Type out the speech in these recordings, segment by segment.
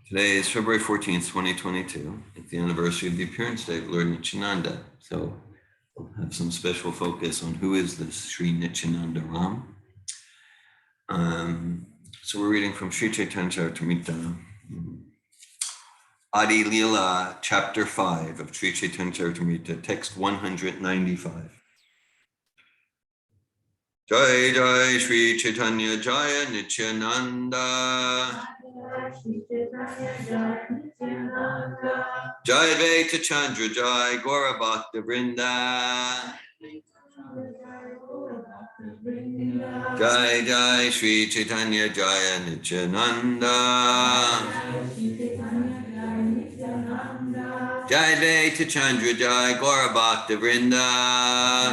Today is February 14th, 2022. It's the anniversary of the appearance day of Lord Nityananda. So we'll have some special focus on who is this Sri Nityananda Ram. So we're reading from Sri Chaitanya Charitamrita, Adi Leela, chapter 5 of Sri Chaitanya Charitamrita, text 195. Jai Jai Sri Chaitanya Jaya Nityananda. Jai Vaita Chandra Jai Gaura Bhakta Vrinda. Jai Jai Sri Chaitanya Jaya Nityananda. Jai Vaita Chandra Jai Gaura Bhakta Vrinda.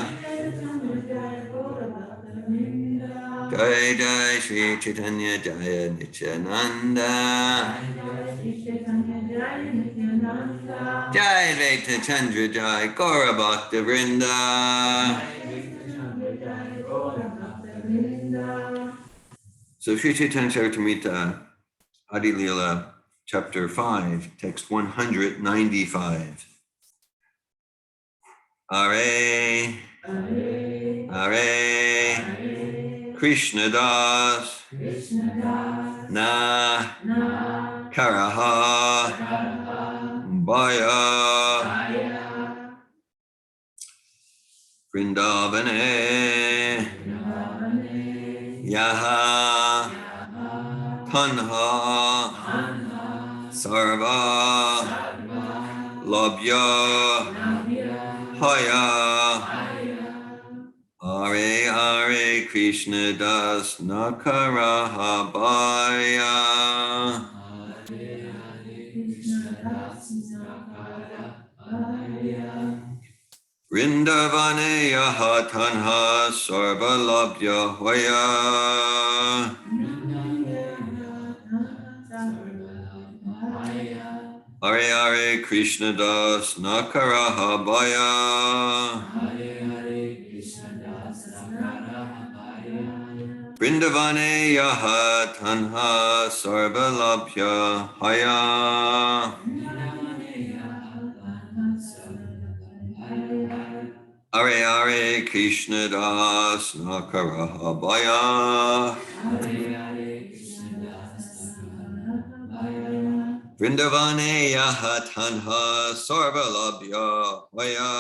Jai Jai Sri Chaitanya Jaya Nityananda. Jai Vaita Chandra Jai Gaura Bhakta Vrinda. So Sri Chaitanya Charitamrita, Adi Leela, chapter 5, text 195. Hare, Hare, Krishna Das, Na, Karaha, Baya, Vrindavane, Yaha, Tanha, Sarva, Labhya, Haya, Hare Hare Krishna Das Nakaraha Baya. Vrindavane Yaha Tanha Sarva Labhya Haya. Hare Hare Krishna Das Nakaraha Baya. Vrindavane Yaha Tanha Sarva Labhya Haya. Hare Hare Krishna Das Nakaraha Baya. Vrindavane Yaha Tanha Sarva Labhya Haya.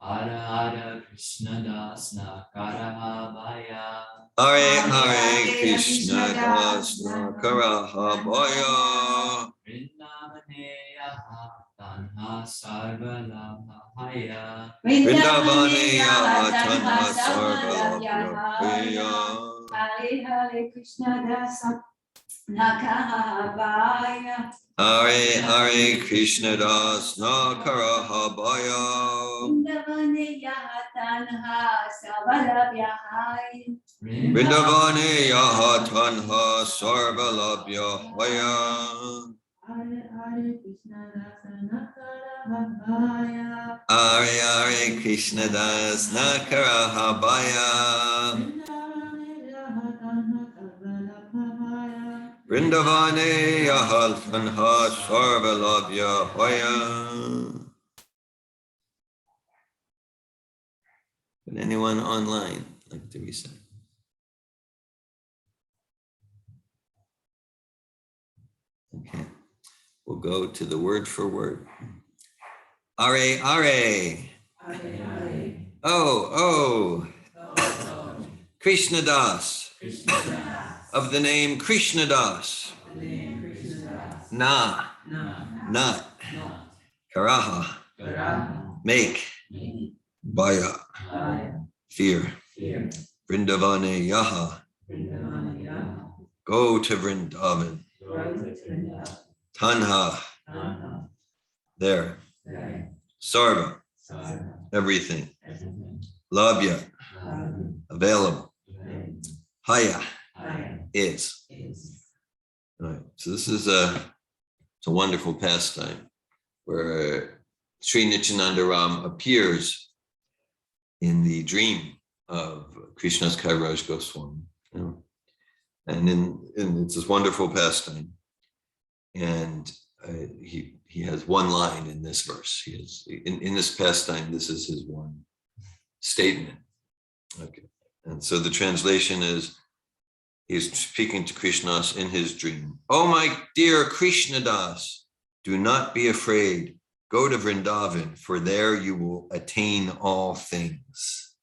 Hare Hare Krishna Das Nakaraha Baya. Hare Hare Krishna Das Nakaraha Baya. Vrindavane Yaha Tanha Sarva Labha Haya. Vrindavane Yaha Tanha Sarva Labhya Haya. Hare Hare Krishna Das Nakaraha Baya. Hare Hare Krishna Das Nakaraha Baya. Vrindavane Yaha Tanha Sarva Labhya Haya. Vrindavane Yaha Tanha Sarva Labhya Haya. Hare Hare Krishna Das Nakaraha Baya. Hare Hare Krishna Das Nakaraha Baya. Vrindavane Yaha Tanha Sarva Labhya Haya. Would anyone online like to recite? Okay, we'll go to the word for word. Are, are. Oh. Krishna Das. Of the name Krishna Das. Na. Not. Karaha. Make. Baya. Fear. Vrindavane Yaha. Go to Vrindavan. Tanha. There. Sarva. Everything. Labhya. Available. Haya. Is. All right. So this is it's a wonderful pastime where Sri Nityananda Ram appears in the dream of Krishna's Kairaj Goswami. You know? And it's this wonderful pastime. And he has one line in this verse. He has in this pastime, this is his one statement. Okay. And so the translation is, he's speaking to Krishnas in his dream. Oh, my dear Krishnadas, do not be afraid. Go to Vrindavan, for there you will attain all things.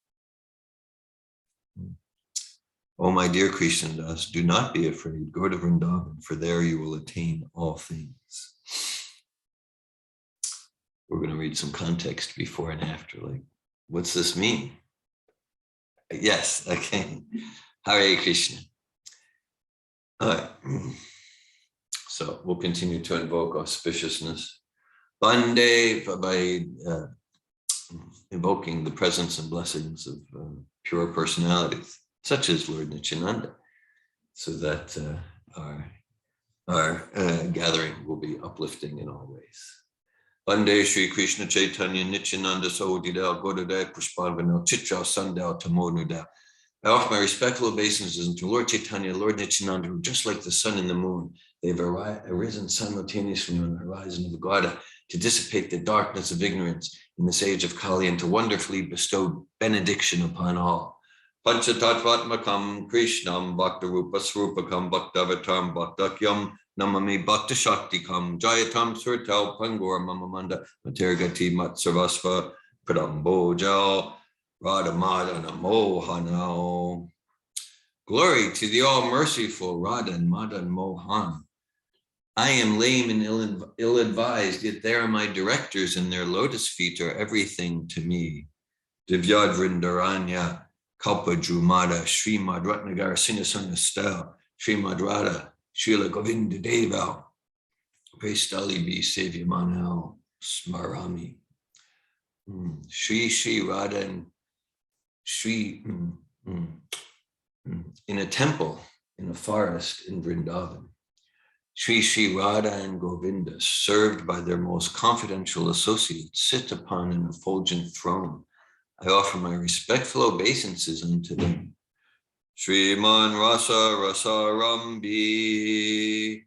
Oh, my dear Krishnadas, do not be afraid. Go to Vrindavan, for there you will attain all things. We're going to read some context before and after. Like, what's this mean? Yes, okay. Hare Krishna. All right. So we'll continue to invoke auspiciousness. Bande, by invoking the presence and blessings of pure personalities, such as Lord Nityananda, so that our gathering will be uplifting in all ways. Bande Shri Krishna Chaitanya Nityananda Sodhidel Godadai Pushpanvanel Chitra Sandal Tamonudel. I offer my respectful obeisances unto Lord Caitanya, Lord Nityananda, who just like the sun and the moon, they've arisen simultaneously on the horizon of the Gauda to dissipate the darkness of ignorance in this age of Kali and to wonderfully bestow benediction upon all. Panchatattvatmakam Krishnam Bhaktarupa Srupakam Bhaktavatam Bhaktakyam Namami Bhakta Shaktikam Jayatam Surtal Pangor Mamamanda Matergati Matsarvasva Pradambojal Radhamada Namo Hanao. Glory to the all-merciful Radha and Madan Mohan. I am lame and ill-advised, yet they are my directors, and their lotus feet are everything to me. Divyad Vrindaranya Kalpa Drumada Srimad Ratnagar Sinasana Stel Srimad Radha Srila Govinda Deval Prestali Bi Sevyamanal Smarami Sri Radha and Sri in a temple in a forest in Vrindavan. Sri Radha and Govinda, served by their most confidential associates, sit upon an effulgent throne. I offer my respectful obeisances unto them. Shriman Rasa Rambi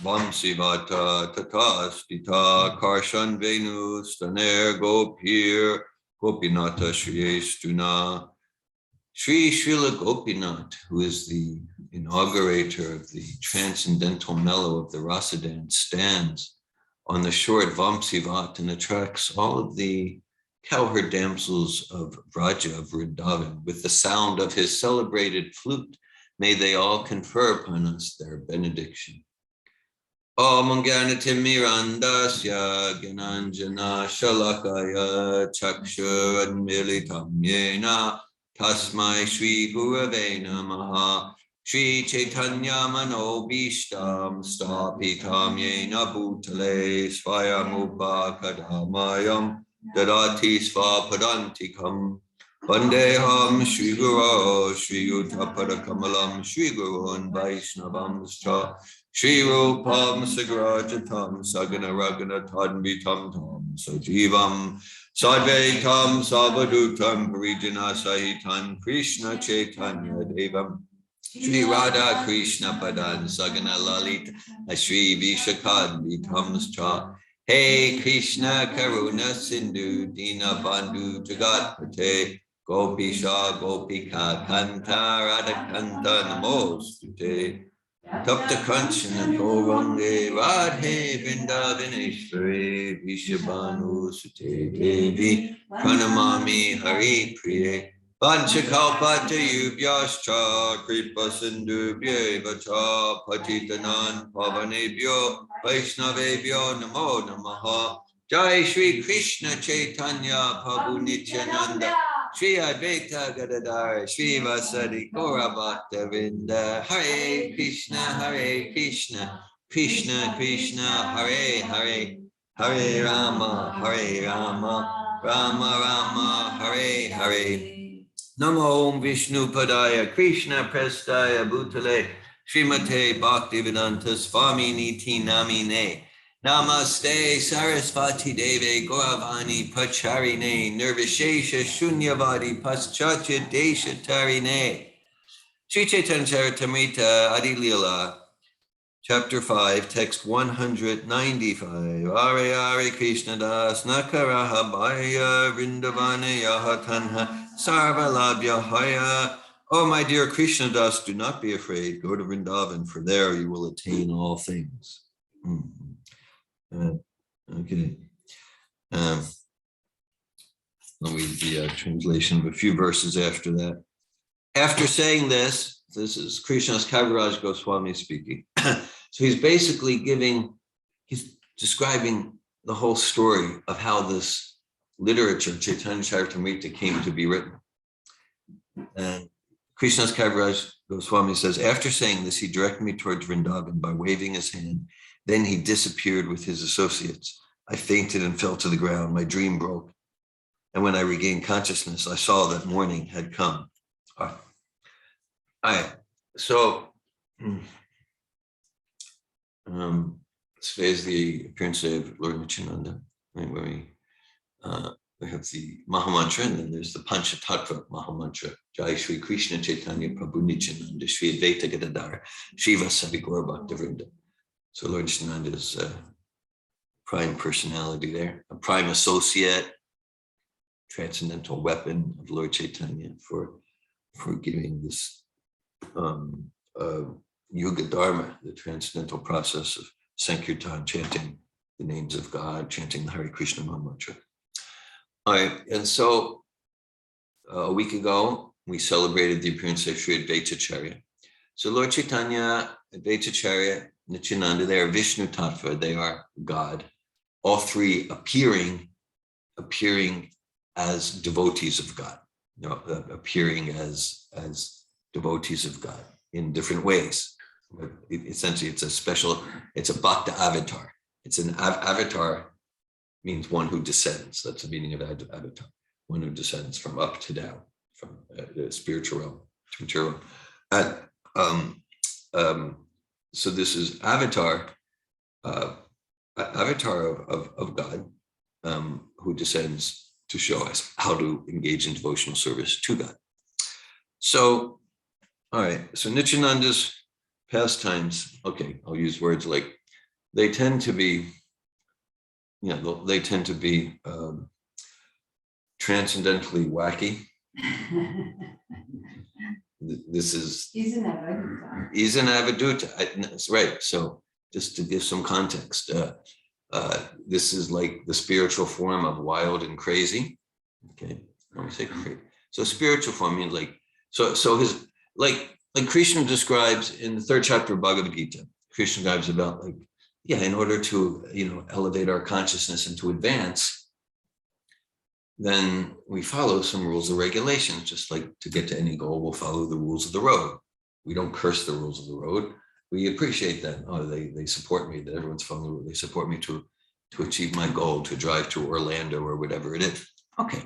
Vamsivata Tatastita Karshan Venu Staner Gopir Gopinata Shri Estuna. Sri Srila Gopinath, who is the inaugurator of the transcendental mellow of the Rasa dance, stands on the shore at Vamsivat and attracts all of the cowherd damsels of Vraja of Vrindavan with the sound of his celebrated flute. May they all confer upon us their benediction. Om Gyanatimirandasya Gyananjana Shalakaya Chakshurad Yena Tasmai Shri Gurave Namaha Shri Chaitanya Mano Bhishtam Stapitam Yena Bhutale Svayamupa Kadamayam Dadati Svapadantikam Vandeham Shri Guru Shri Uttapada Kamalam Shri Gurun Vaishnavam Scha Shri Rupam Sagrajatam Sagana Ragana Tadvitam Tam Sajivam Sadvaitam Savadutam Parijana Sahitam Krishna Chaitanya Devam Shri Radha Krishna Padan Sagana Lalita Shri Vishakad Vitamscha Hey Krishna Karuna Sindhu Dina Bandhu Jagatpate Gopisha Gopika Kanta Radha Kanta Namostute Tapta Kanchana Gaurange Radhe Vrindavaneshwari Vishabhanu Sute Devi Pranamami Hari Priye Vanchakalpata Yubhyascha Kripa Sindhubhya Vacha Patitanan Pavanebhyo Vaishnavebhyo Namo Namaha Jai Shri Krishna Chaitanya Prabhu Nityananda Shri Advaita Gadadhar Shri Vasadi Gaura Bhaktavinda Hare Krishna Krishna Krishna Hare Hare Hare Rama Rama Rama Hare Hare Namo Om Vishnu Padaya Krishna Prestaya Bhutale Srimate Bhaktivedanta Swami Niti Namine Namaste Sarasvati Deve Gauravani Pacharine Nirvishesha Shunyavadi Paschatya Desha Tarine. Sri Chaitanya Charitamrita Adi Leela, Chapter 5, Text 195. Hare Hare Krishna Das Nakaraha Bhaya Vrindavana Yahatanha Sarvalabhya Haya. Oh, my dear Krishna Das, do not be afraid. Go to Vrindavan, for there you will attain all things. Okay. I'll read the translation of a few verses after that. After saying this is Krishna's Kaviraj Goswami speaking. So he's basically he's describing the whole story of how this literature, Chaitanya Charitamrita, came to be written. And Krishna's Kaviraj Goswami says, after saying this, he directed me towards Vrindavan by waving his hand. Then he disappeared with his associates. I fainted and fell to the ground. My dream broke. And when I regained consciousness, I saw that morning had come. All right. So, today is the appearance day of Lord Nityananda, right, where we have the Mahamantra, and then there's the Panchatattva Mahamantra. Jai Shri Krishna Chaitanya Prabhu Nityananda, Shri Advaita Gadadhara, Shiva Sadi Gaura Bhaktivinoda. So Lord Nityananda is a prime personality there, a prime associate, transcendental weapon of Lord Chaitanya for giving this Yuga Dharma, the transcendental process of Sankirtan, chanting the names of God, chanting the Hare Krishna Mahamantra. All right, and so a week ago, we celebrated the appearance of Sri Advaitacharya. So Lord Chaitanya, Advaitacharya, Nityananda, they are Vishnu Tattva, they are God, all three appearing as devotees of God, appearing as devotees of God in different ways. Essentially, it's a Bhakta avatar. It's an avatar, means one who descends. That's the meaning of avatar, one who descends from up to down, from the spiritual realm to material realm. So this is avatar of God, who descends to show us how to engage in devotional service to God. So, all right, so Nityananda's pastimes, okay, I'll use words like, they tend to be transcendentally wacky. This is He's an Avaduta. He's an Avaduta. That's right. So just to give some context, this is like the spiritual form of wild and crazy. Okay, let me say crazy. So spiritual form means so his like Krishna describes in the 3rd chapter of Bhagavad Gita. Krishna describes about in order to elevate our consciousness and to advance, then we follow some rules and regulations. Just like to get to any goal, we'll follow the rules of the road. We don't curse the rules of the road. We appreciate that. Oh, they support me, that everyone's following the road. They support me to achieve my goal, to drive to Orlando or whatever it is. Okay.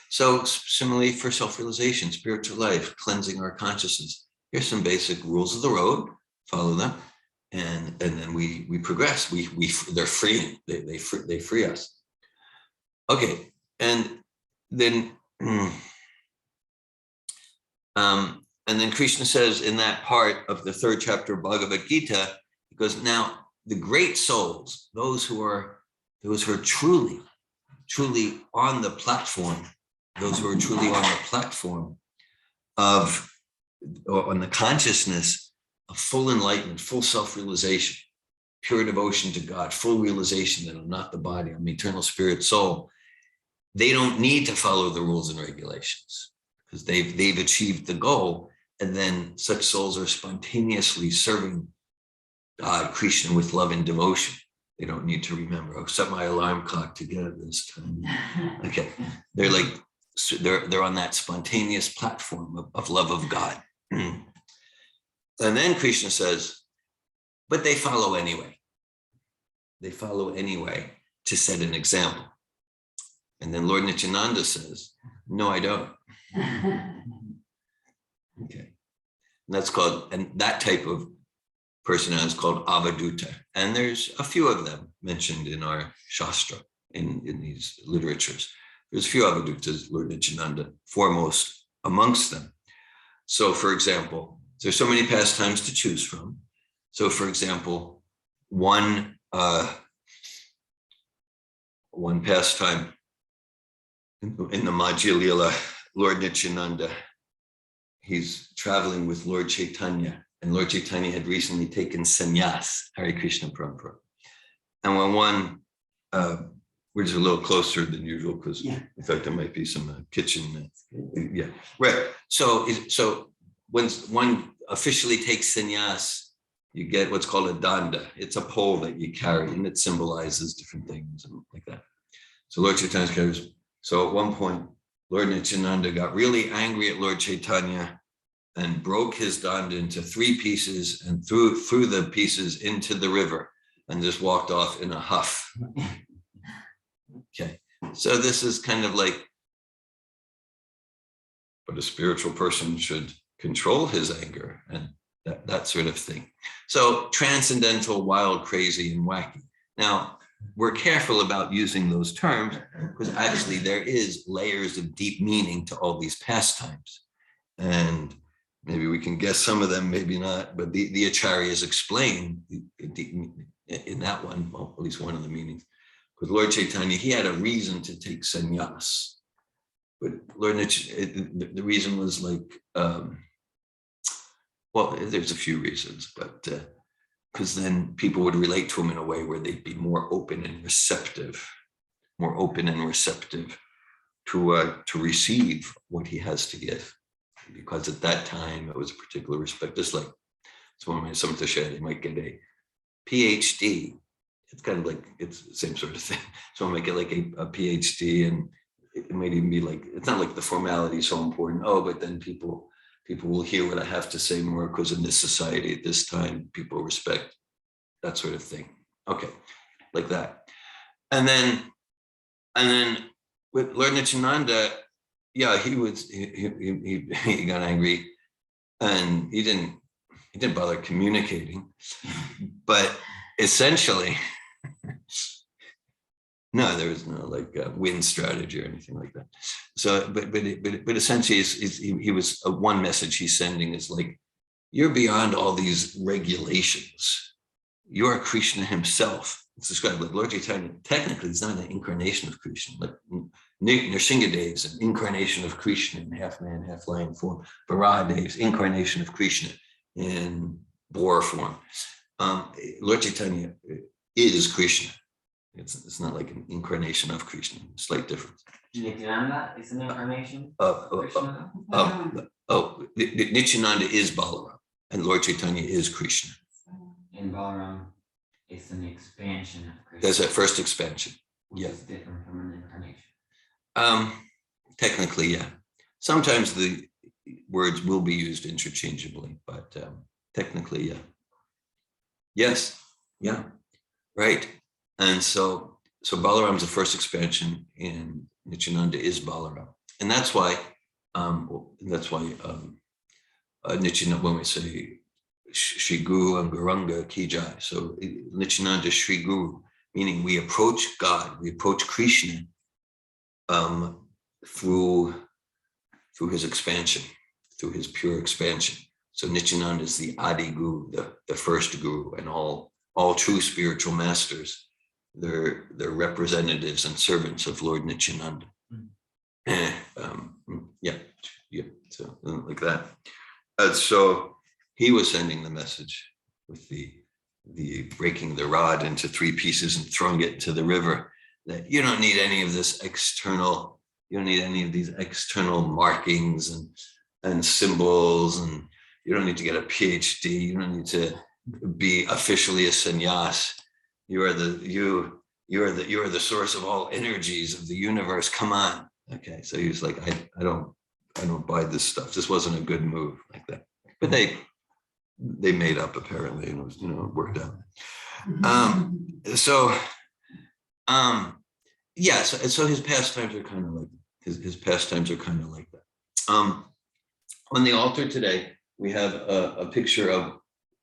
So similarly for self-realization, spiritual life, cleansing our consciousness, here's some basic rules of the road, follow them. And then we progress. They're free. They free us. Okay. And then Krishna says in that part of the 3rd chapter of Bhagavad Gita, he goes, now the great souls, those who are truly on the platform, on the consciousness of full enlightenment, full self-realization, pure devotion to God, full realization that I'm not the body, I'm eternal spirit soul. They don't need to follow the rules and regulations because they've achieved the goal. And then such souls are spontaneously serving God, Krishna, with love and devotion. They don't need to remember, set my alarm clock to get at this time. Okay, they're on that spontaneous platform of love of God. And then Krishna says, but they follow anyway. They follow anyway to set an example. And then Lord Nityananda says, no, I don't. Okay. And that's called, and that type of personalities called Avaduta. And there's a few of them mentioned in our Shastra, in these literatures. There's a few Avadutas, Lord Nityananda foremost amongst them. So for example, there's so many pastimes to choose from. So for example, one pastime in the Madhya Lila, Lord Nityananda, he's traveling with Lord Caitanya, and Lord Caitanya had recently taken sannyas, Hare Krishna Parampara. And when one, we're just a little closer than usual because in fact there might be some kitchen. Yeah, right. So when one officially takes sannyas, you get what's called a danda. It's a pole that you carry, and it symbolizes different things and like that. So Lord Chaitanya carries. So at one point, Lord Nityananda got really angry at Lord Caitanya and broke his danda into 3 pieces and threw the pieces into the river and just walked off in a huff. Okay, so this is kind of like, but a spiritual person should control his anger and that sort of thing. So transcendental, wild, crazy, and wacky. Now, we're careful about using those terms because actually there is layers of deep meaning to all these pastimes. And maybe we can guess some of them, maybe not, but the acharyas explain in that one, well, at least one of the meanings. With Lord Caitanya, he had a reason to take sannyas. But Lord Nityananda, the reason was like, well, there's a few reasons, but because then people would relate to him in a way where they'd be more open and receptive to receive what he has to give. Because at that time, it was a particular respect. Just like someone to share, they might get a PhD. It's kind of like, it's the same sort of thing. Someone might get like a PhD, and it might even be like, it's not like the formality is so important. Oh, but then people will hear what I have to say more because in this society at this time, people respect that sort of thing. Okay, like that. And then with Lord Nityananda, yeah, he got angry and he didn't bother communicating, but essentially, no, there was no like win strategy or anything like that. So, but essentially, he was one message he's sending is like, you're beyond all these regulations. You're Krishna himself. It's described like Lord Caitanya. Technically, he's not an incarnation of Krishna. Like Nrsimhadev is an incarnation of Krishna in half man, half lion form. Varahadev, incarnation of Krishna in boar form. Lord Caitanya is Krishna. It's not like an incarnation of Krishna. Slight difference. Nityananda is an incarnation. Nityananda is Balaram, and Lord Caitanya is Krishna. And Balaram is an expansion of Krishna. There's a first expansion. Yeah, it's different from an incarnation. Technically, yeah. Sometimes the words will be used interchangeably, but technically, yeah. Yes, yeah, right. And so Balaram's the first expansion, and Nityananda is Balaram, and that's why Nityananda, when we say Shri Guru and Gauranga Ki Jai, so Nityananda is Shri Guru, meaning we approach God, we approach Krishna through his expansion, through his pure expansion. So Nityananda is the Adi Guru, the first Guru, and all true spiritual masters. They're representatives and servants of Lord Nityananda. So like that. So he was sending the message with the breaking the rod into 3 pieces and throwing it into the river, that you don't need any of this external, you don't need any of these external markings and symbols, and you don't need to get a PhD, you don't need to be officially a sannyas. You are the source of all energies of the universe. Come on. Okay. So he was like, I don't buy this stuff. This wasn't a good move like that. But they made up apparently, and it was, it worked out. So his pastimes are kind of like his pastimes are kind of like that. On the altar today, we have a picture of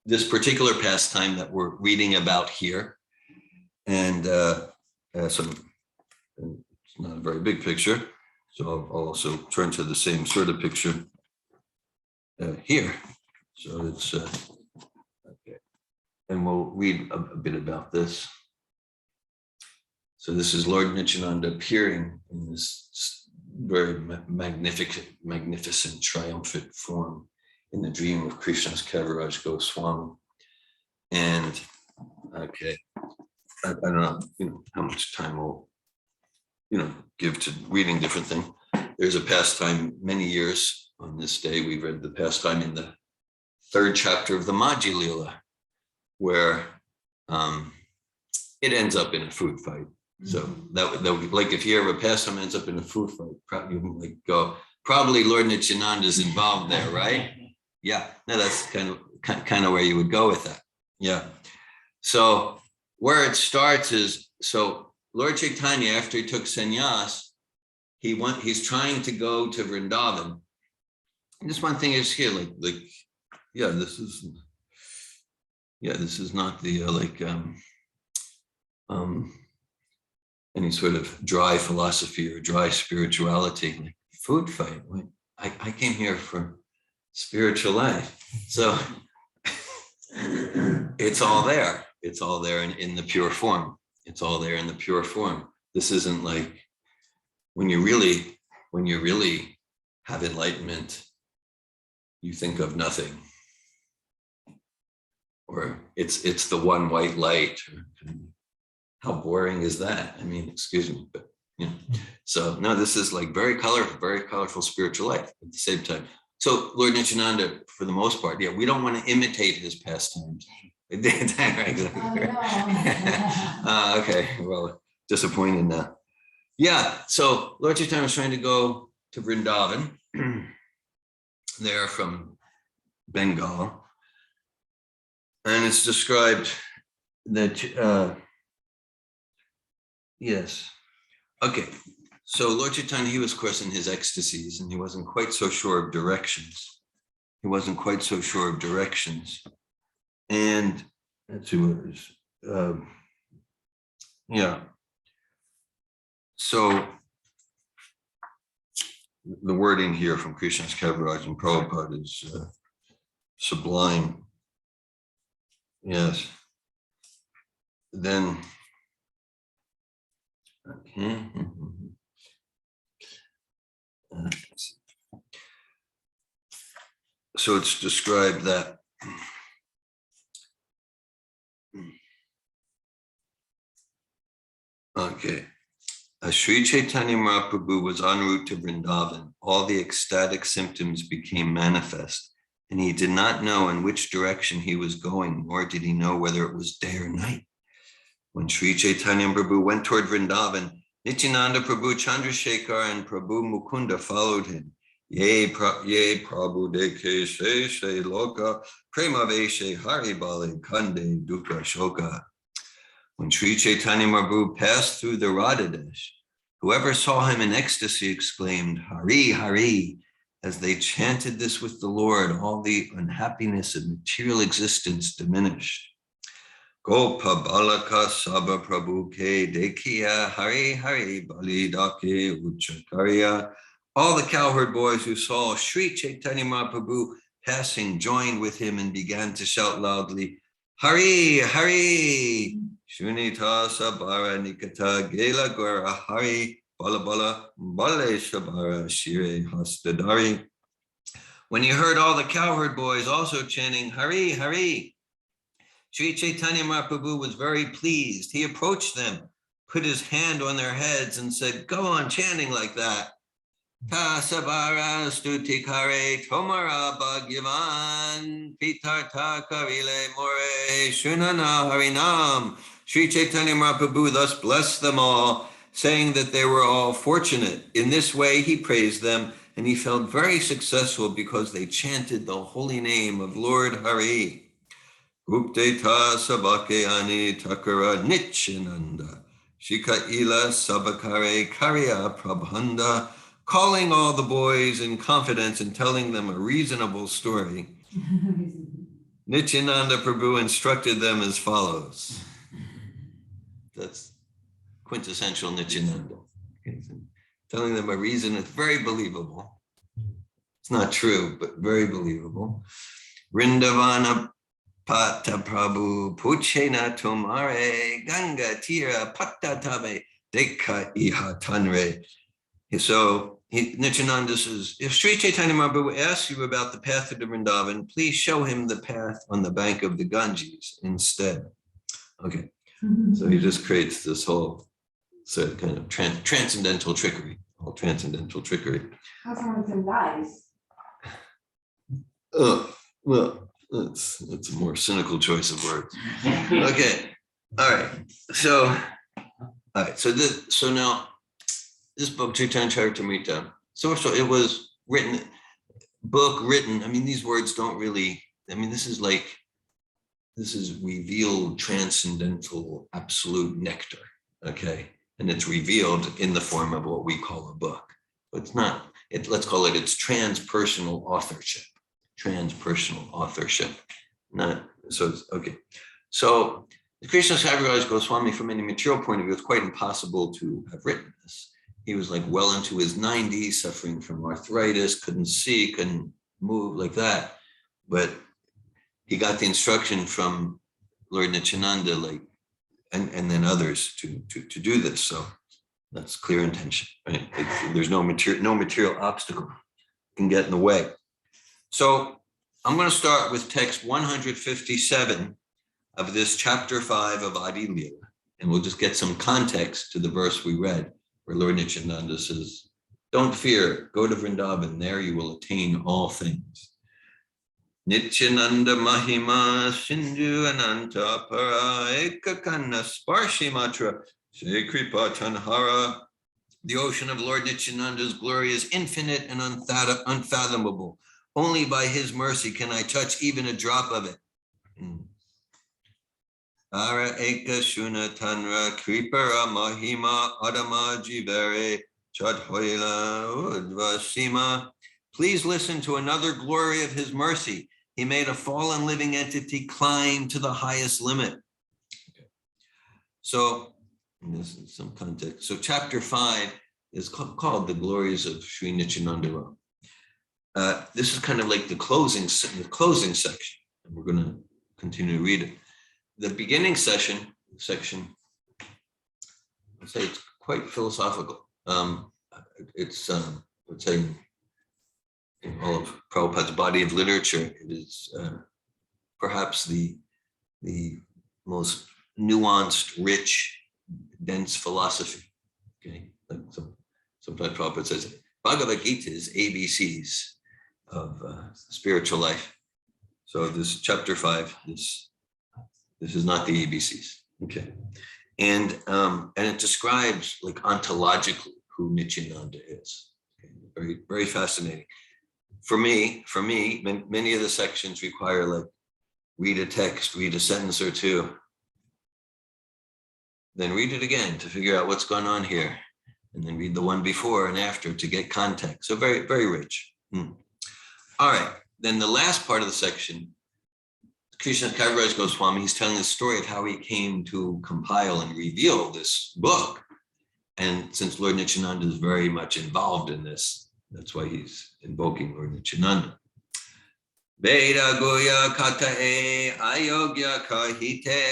this particular pastime that we're reading about here. And it's not a very big picture. So I'll also turn to the same sort of picture here. So it's, okay. And we'll read a bit about this. So this is Lord Nityananda appearing in this very magnificent, triumphant form in the dream of Krishna's Kaviraj Goswami. And okay, I don't know, how much time we'll, give to reading different things. There's a pastime many years on this day. We read the pastime in the 3rd chapter of the Majji Lila, where it ends up in a food fight. So that would like if you ever pastime ends up in a food fight, probably Lord Nityananda is involved there, right? Yeah, no, that's kind of where you would go with that. Yeah. So where it starts is, so Lord Caitanya, after he took sannyas, he's trying to go to Vrindavan. And just one thing is here, this is not the any sort of dry philosophy or dry spirituality, like food fight. I came here for spiritual life. So it's all there. It's all there in the pure form. It's all there in the pure form. This isn't like when you really have enlightenment, you think of nothing. Or it's the one white light. How boring is that? I mean, excuse me, but So no, this is like very colorful spiritual life at the same time. So Lord Nityananda, for the most part, we don't want to imitate his pastimes. Exactly. Okay, well, disappointed now. Yeah, so Lord Chaitanya was trying to go to Vrindavan. They're from Bengal. And it's described that, yes. Okay, so Lord Chaitanya, he was, of course, in his ecstasies, and he wasn't quite so sure of directions. And let's see what it is. Yeah. So the wording here from Krishna's Kaviraj and Prabhupada is sublime. Yes. Then, okay. So it's described that okay. As Sri Chaitanya Mahaprabhu was en route to Vrindavan, all the ecstatic symptoms became manifest, and he did not know in which direction he was going, nor did he know whether it was day or night. When Sri Chaitanya Prabhu went toward Vrindavan, Nityananda Prabhu Chandrasekhar and Prabhu Mukunda followed him. Ye Prabhu Deke She Loka Prema Veshe Hari Bale Kande Dukkha Shoka. When Sri Chaitanya Mahaprabhu passed through the Radhadesh, whoever saw him in ecstasy exclaimed, Hari, Hari. As they chanted this with the Lord, all the unhappiness of material existence diminished. Gopa Balaka Sabha Prabhu Ke Dekhiya Hari Hari Bali Dake Uchakarya. All the cowherd boys who saw Sri Chaitanya Mahaprabhu passing joined with him and began to shout loudly, Hari, Hari. Shunita Sabara Nikata Gela Gora Hari Bala Bala Bale Shabara Shire Hastadari. When he heard all the cowherd boys also chanting Hari, Hari, Sri Chaitanya Mahaprabhu was very pleased. He approached them, put his hand on their heads and said, go on chanting like that. Ta Sabara Stutikare Tomara Bhagyavan Pitarta Karile More Shunana Harinam. Sri Chaitanya Mahaprabhu thus blessed them all, saying that they were all fortunate. In this way, he praised them, and he felt very successful because they chanted the holy name of Lord Hari. Gupteta Sabake Ani Takara Nityananda Shika Ila Sabakare Karya Prabhanda, calling all the boys in confidence and telling them a reasonable story. Nityananda Prabhu instructed them as follows. That's quintessential Nityananda. Telling them a reason that's very believable. It's not true, but very believable. Vrindavana Pata Prabhu Puchena Tomare Ganga Tira Pata Tabe Deka Iha Tanre. So Nityananda says, if Sri Chaitanya Mahaprabhu asks you about the path to the Vrindavan, please show him the path on the bank of the Ganges instead. Okay, so he just creates this whole sort of kind of transcendental trickery, all transcendental trickery. How someone dies? Oh, well, that's a more cynical choice of words. Okay, all right. So now this book, Chaitanya Charitamrita. So it was written. I mean, these words don't really. I mean, this is revealed transcendental absolute nectar. Okay, and it's revealed in the form of what we call a book. But it's not. Let's call it its transpersonal authorship. Transpersonal authorship. Not so. Okay, so Krishna Kaviraj Goswami, from any material point of view, it's quite impossible to have written this. He was like well into his 90s, suffering from arthritis, couldn't see, couldn't move like that. But he got the instruction from Lord Nityananda, and then others to do this. So that's clear intention. Right? There's no material obstacle can get in the way. So I'm going to start with text 157 of this chapter 5 of Adi Leela, and we'll just get some context to the verse we read, where Lord Nityananda says, don't fear, go to Vrindavan, there you will attain all things. Nityananda Mahima Sindhu Ananta Para Ekakanna Sparshi Matra Shri Kripa Tanhara. The ocean of Lord Nityananda's glory is infinite and unfathomable. Only by his mercy can I touch even a drop of it. Ara Eka Shuna Tanra Kripara Mahima Adama Jivere Chadhoila Udvasima. Please listen to another glory of his mercy. He made a fallen living entity climb to the highest limit. Okay. So, this is some context. So, chapter 5 is called The Glories of Sri Nityananda. This is kind of like the closing section, and we're going to continue to read it. The beginning section, I'd say it's quite philosophical. It's, let's say, in all of Prabhupada's body of literature, it is perhaps the most nuanced, rich, dense philosophy. Okay, like sometimes Prabhupada says, Bhagavad Gita is ABCs of spiritual life. So this chapter 5, this is not the ABCs. Okay, and it describes like ontologically who Nityananda is. Okay? Very, very fascinating. For me, many of the sections require like read a text, read a sentence or two, then read it again to figure out what's going on here, and then read the one before and after to get context. So very, very rich. All right, then the last part of the section, Krishna Kaviraj Goswami, he's telling the story of how he came to compile and reveal this book. And since Lord Nityananda is very much involved in this, that's why he's invoking Lord Nityananda. Veda Goya Katae Ayogya Kahite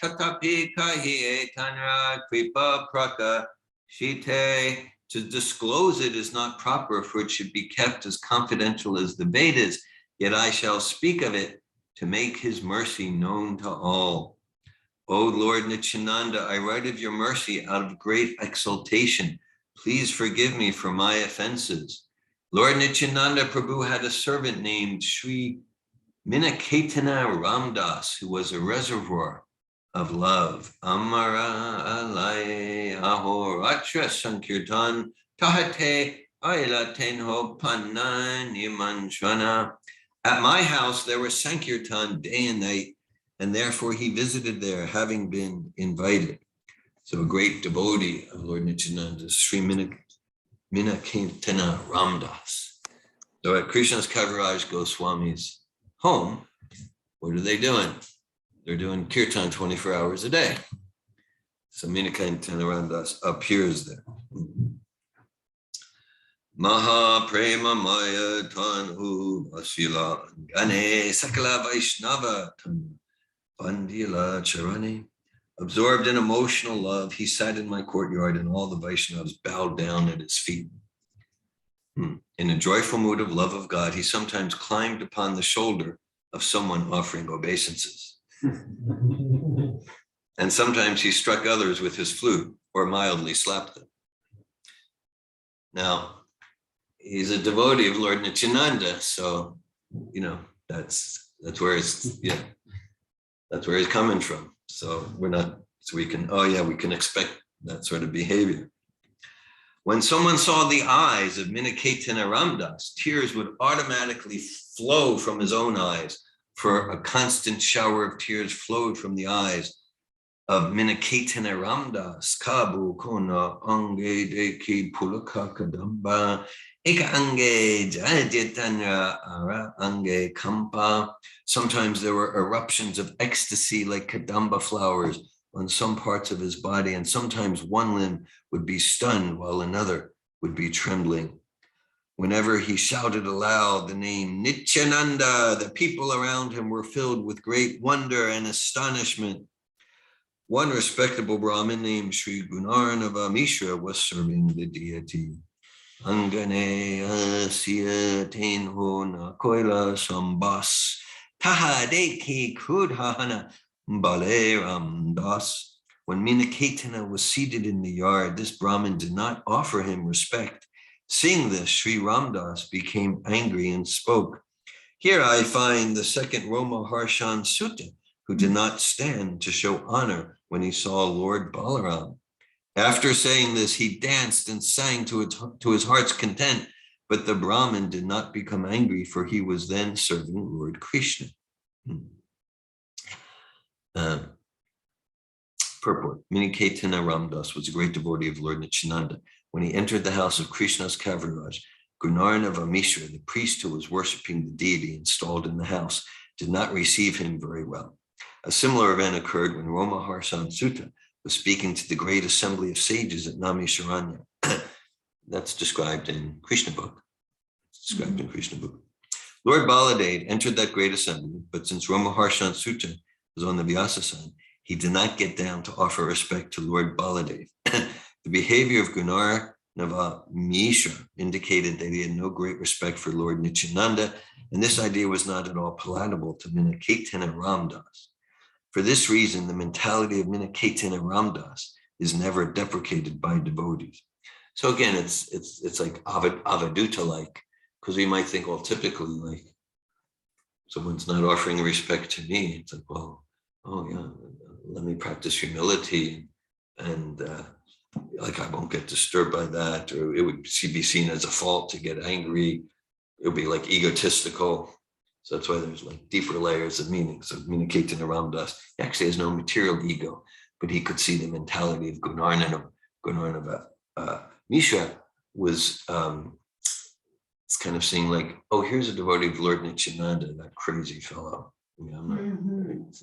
Tatapi Kahi Tanra Kripa Praka Shite. To disclose it is not proper, for it should be kept as confidential as the Vedas, yet I shall speak of it to make his mercy known to all. O Lord Nityananda, I write of your mercy out of great exultation. Please forgive me for my offenses. Lord Nityananda Prabhu had a servant named Sri Minaketana Ramdas, who was a reservoir of love. Amara alai ahoratra sankirtan tahate aila tenho panani manchana. At my house there was sankirtan day and night, and therefore he visited there, having been invited. So a great devotee of Lord Nityananda, Sri Minaketana Ramdas. So at Krishna's Kaviraj Goswami's home, what are they doing? They're doing kirtan 24 hours a day. So Mina Caitanya Ramdas appears there. Maha Prema Maya Tanhu Vasila Gane Sakala Vaishnava Bandila Charani. Absorbed in emotional love, he sat in my courtyard and all the Vaishnavas bowed down at his feet. In a joyful mood of love of God, he sometimes climbed upon the shoulder of someone offering obeisances. And sometimes he struck others with his flute or mildly slapped them. Now, he's a devotee of Lord Nityananda, so, that's where that's where he's coming from. So we can expect that sort of behavior. When someone saw the eyes of Mina Caitanya Ramdas, tears would automatically flow from his own eyes, for a constant shower of tears flowed from the eyes of Mina Caitanya Ramdas. Kabu kona ange deki pulaka kadamba eka ange jayatanya ara ange kampa. Sometimes there were eruptions of ecstasy like kadamba flowers on some parts of his body, and sometimes one limb would be stunned while another would be trembling. Whenever he shouted aloud the name Nityananda, the people around him were filled with great wonder and astonishment. One respectable Brahmin named Sri Gunarnava Mishra was serving the deity. Angane asya tenho na koila sambas taha deki krudhana Baleram Das. When Mina Caitanya was seated in the yard, this Brahmin did not offer him respect. Seeing this, Sri Ramdas became angry and spoke. Here I find the second Roma Harshan Sutta, who did not stand to show honor when he saw Lord Balaram. After saying this, he danced and sang to his heart's content, but the Brahmin did not become angry, for he was then serving Lord Krishna. Purport. Mina Caitanya Ramdas was a great devotee of Lord Nityananda. When he entered the house of Krishna's Kaviraj, Gunarnava Mishra, the priest who was worshipping the deity installed in the house, did not receive him very well. A similar event occurred when Roma Harshan Sutta was speaking to the great assembly of sages at Namisharanya. That's described in Krishna book. Lord Baladev entered that great assembly, but since Roma Harshan Sutta was on the Vyasa side, he did not get down to offer respect to Lord Baladev. The behavior of Gunarnava Mishra indicated that he had no great respect for Lord Nityananda, and this idea was not at all palatable to Mina Caitanya Ramdas. For this reason, the mentality of Mina Caitanya Ramdas is never deprecated by devotees. So again, it's like avaduta-like, because we might think, well, typically, like, someone's not offering respect to me. It's like, well, oh yeah, let me practice humility, and like I won't get disturbed by that, or it would be seen as a fault to get angry. It would be like egotistical. So that's why there's like deeper layers of meaning. So Mina Caitanya Ramdas, he actually has no material ego, but he could see the mentality of Gunarnava Mishra was it's kind of seeing like, oh, here's a devotee of Lord Nityananda, that crazy fellow. I'm not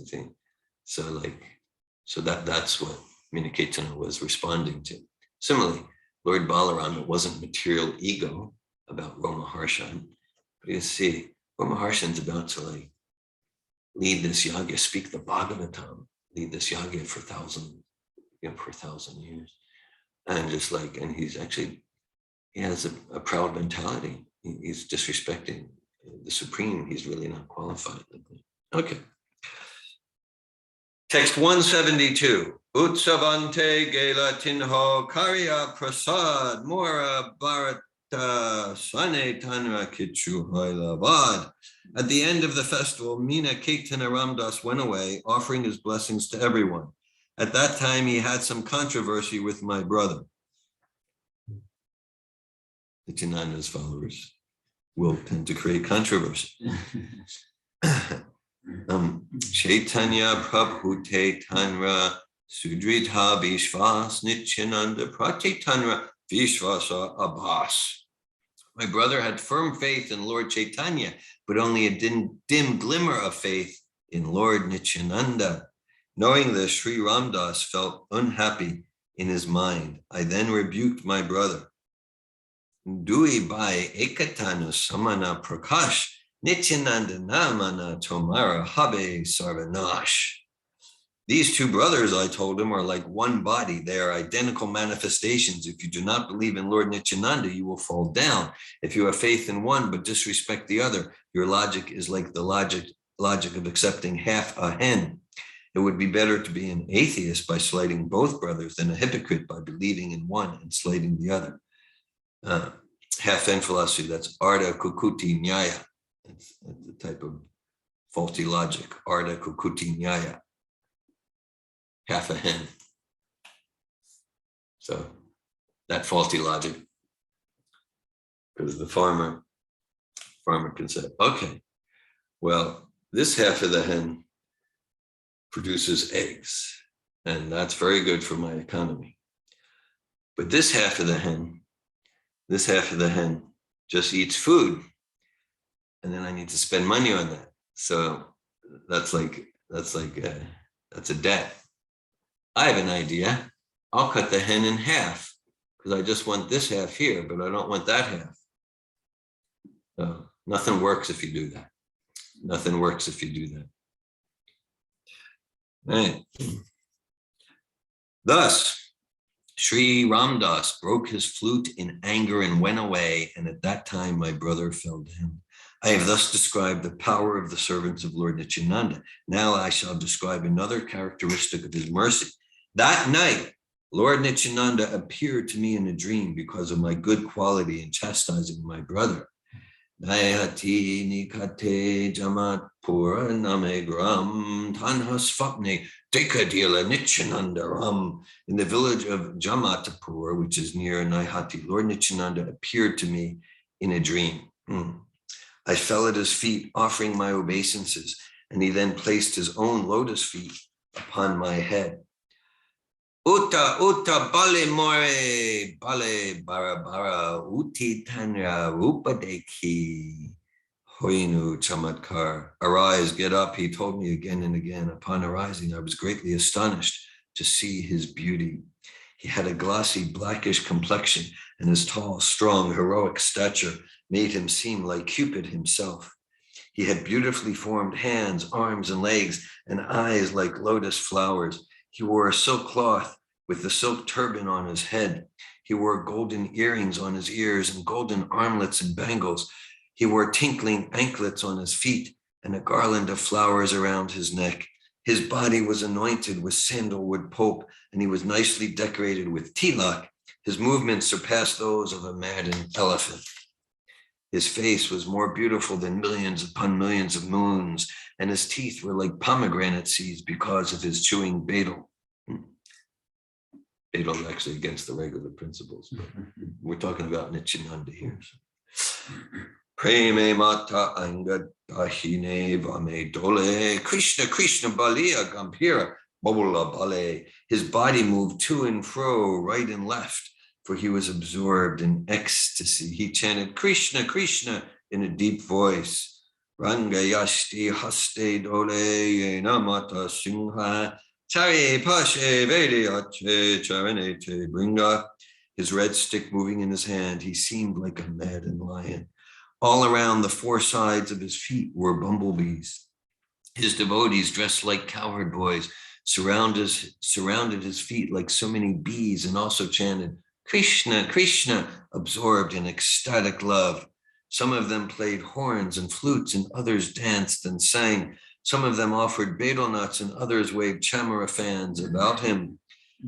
so that's what Mina Caitanya was responding to. Similarly, Lord Balaram, it wasn't material ego about Roma Harshan, but you see, Roma Harshan's about to like lead this yagya, speak the Bhagavatam, lead this yagya for 1,000 years, and just like, and he has a proud mentality. He's disrespecting the Supreme. He's really not qualified. Okay. Text 172. Utsavante Gela Tinho Karya Prasad Mora Bharata Sane Tanra Kichu Hailavad. At the end of the festival, Mina Caitanya Ramdas went away, offering his blessings to everyone. At that time, he had some controversy with my brother. Nityananda's followers will tend to create controversy. Chaitanya Prabhute Tanra Sudrita Vishvas Nityananda Pratitanra Vishvasa Abbas. My brother had firm faith in Lord Caitanya, but only a dim glimmer of faith in Lord Nityananda. Knowing this, Sri Ramdas felt unhappy in his mind. I then rebuked my brother. Dui bai ekatanu samana prakash Nityananda namana tomara habe sarvanash. These two brothers, I told him, are like one body. They are identical manifestations. If you do not believe in Lord Nityananda, you will fall down. If you have faith in one but disrespect the other, your logic is like the logic of accepting half a hen. It would be better to be an atheist by slighting both brothers than a hypocrite by believing in one and slighting the other. Half-hen philosophy, that's Arda Kukuti Nyaya. It's a type of faulty logic, Arda Kukuti Nyaya. Half a hen. So that faulty logic, because the farmer can say, okay, well, this half of the hen produces eggs, and that's very good for my economy. But this half of the hen just eats food, and then I need to spend money on that. So that's a debt. I have an idea. I'll cut the hen in half because I just want this half here, but I don't want that half. So nothing works if you do that. Nothing works if you do that. Right. Thus, Sri Ramdas broke his flute in anger and went away, and at that time my brother fell to him. I have thus described the power of the servants of Lord Nityananda. Now I shall describe another characteristic of his mercy. That night, Lord Nityananda appeared to me in a dream because of my good quality in chastising my brother. Nayati nikate jamat pura namegram tanhasvapne dekadila Nityanandaram. In the village of Jamatapur, which is near Naihati, Lord Nityananda appeared to me in a dream. I fell at his feet, offering my obeisances, and he then placed his own lotus feet upon my head. Uta bale more bale bara uti tanya rupadeki hoinu chamatkar. Arise, get up, he told me again and again. Upon arising, I was greatly astonished to see his beauty. He had a glossy blackish complexion, and his tall, strong, heroic stature made him seem like Cupid himself. He had beautifully formed hands, arms, and legs, and eyes like lotus flowers. He wore a silk cloth with the silk turban on his head. He wore golden earrings on his ears and golden armlets and bangles. He wore tinkling anklets on his feet and a garland of flowers around his neck. His body was anointed with sandalwood pulp, and he was nicely decorated with tilak. His movements surpassed those of a maddened elephant. His face was more beautiful than millions upon millions of moons, and his teeth were like pomegranate seeds because of his chewing betel. Betel is actually against the regular principles, but we're talking about Nityananda here. Preme mata angad ahine vame dole Krishna Krishna balia gampira babula bale. His body moved to and fro, right and left, for he was absorbed in ecstasy. He chanted Krishna Krishna in a deep voice. Ranga yashti haste dole namata singha chari pashe vediache charanete bringa. His red stick moving in his hand, he seemed like a maddened lion. All around the four sides of his feet were bumblebees. His devotees, dressed like cowherd boys, surrounded his feet like so many bees, and also chanted Krishna, Krishna, absorbed in ecstatic love. Some of them played horns and flutes, and others danced and sang. Some of them offered betel nuts, and others waved chamara fans about him.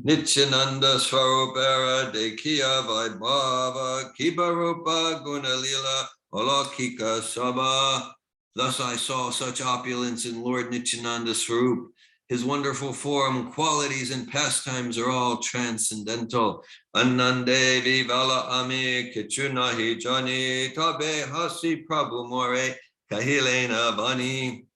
Nityananda Swarupara Dekiya Vaibhava Kibarupa Gunalila Alakika Sabha. Thus I saw such opulence in Lord Nityananda Swarup. His wonderful form, qualities, and pastimes are all transcendental. Anande vivala ame kichunahi jani tabe hasi prabhu more kahilena vani.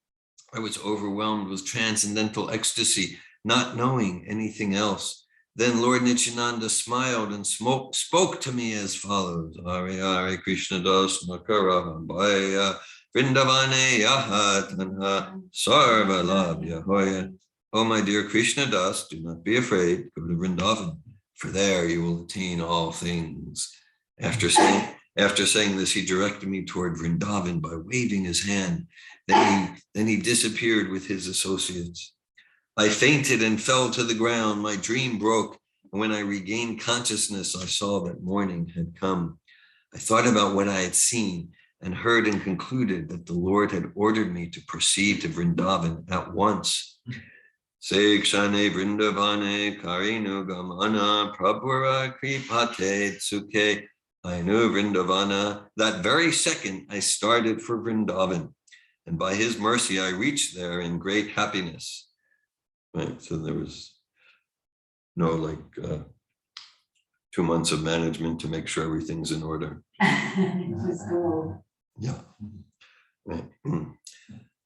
I was overwhelmed with transcendental ecstasy, not knowing anything else. Then Lord Nityananda smiled and spoke to me as follows. Hare Hare Krishna Das Nakara Hambaya Vrindavane yaha tanha sarva labhya hoya. Oh, my dear Krishna Das, do not be afraid. Go to Vrindavan, for there you will attain all things. After saying this, he directed me toward Vrindavan by waving his hand. Then he disappeared with his associates. I fainted and fell to the ground. My dream broke. And when I regained consciousness, I saw that morning had come. I thought about what I had seen and heard and concluded that the Lord had ordered me to proceed to Vrindavan at once. Sekshane Vrindavane Karinu Gamana Prabhura Kripate Tsuke Ainu Vrindavana. That very second I started for Vrindavan, and by his mercy I reached there in great happiness. Right, so there was no 2 months of management to make sure everything's in order. Yeah. Right.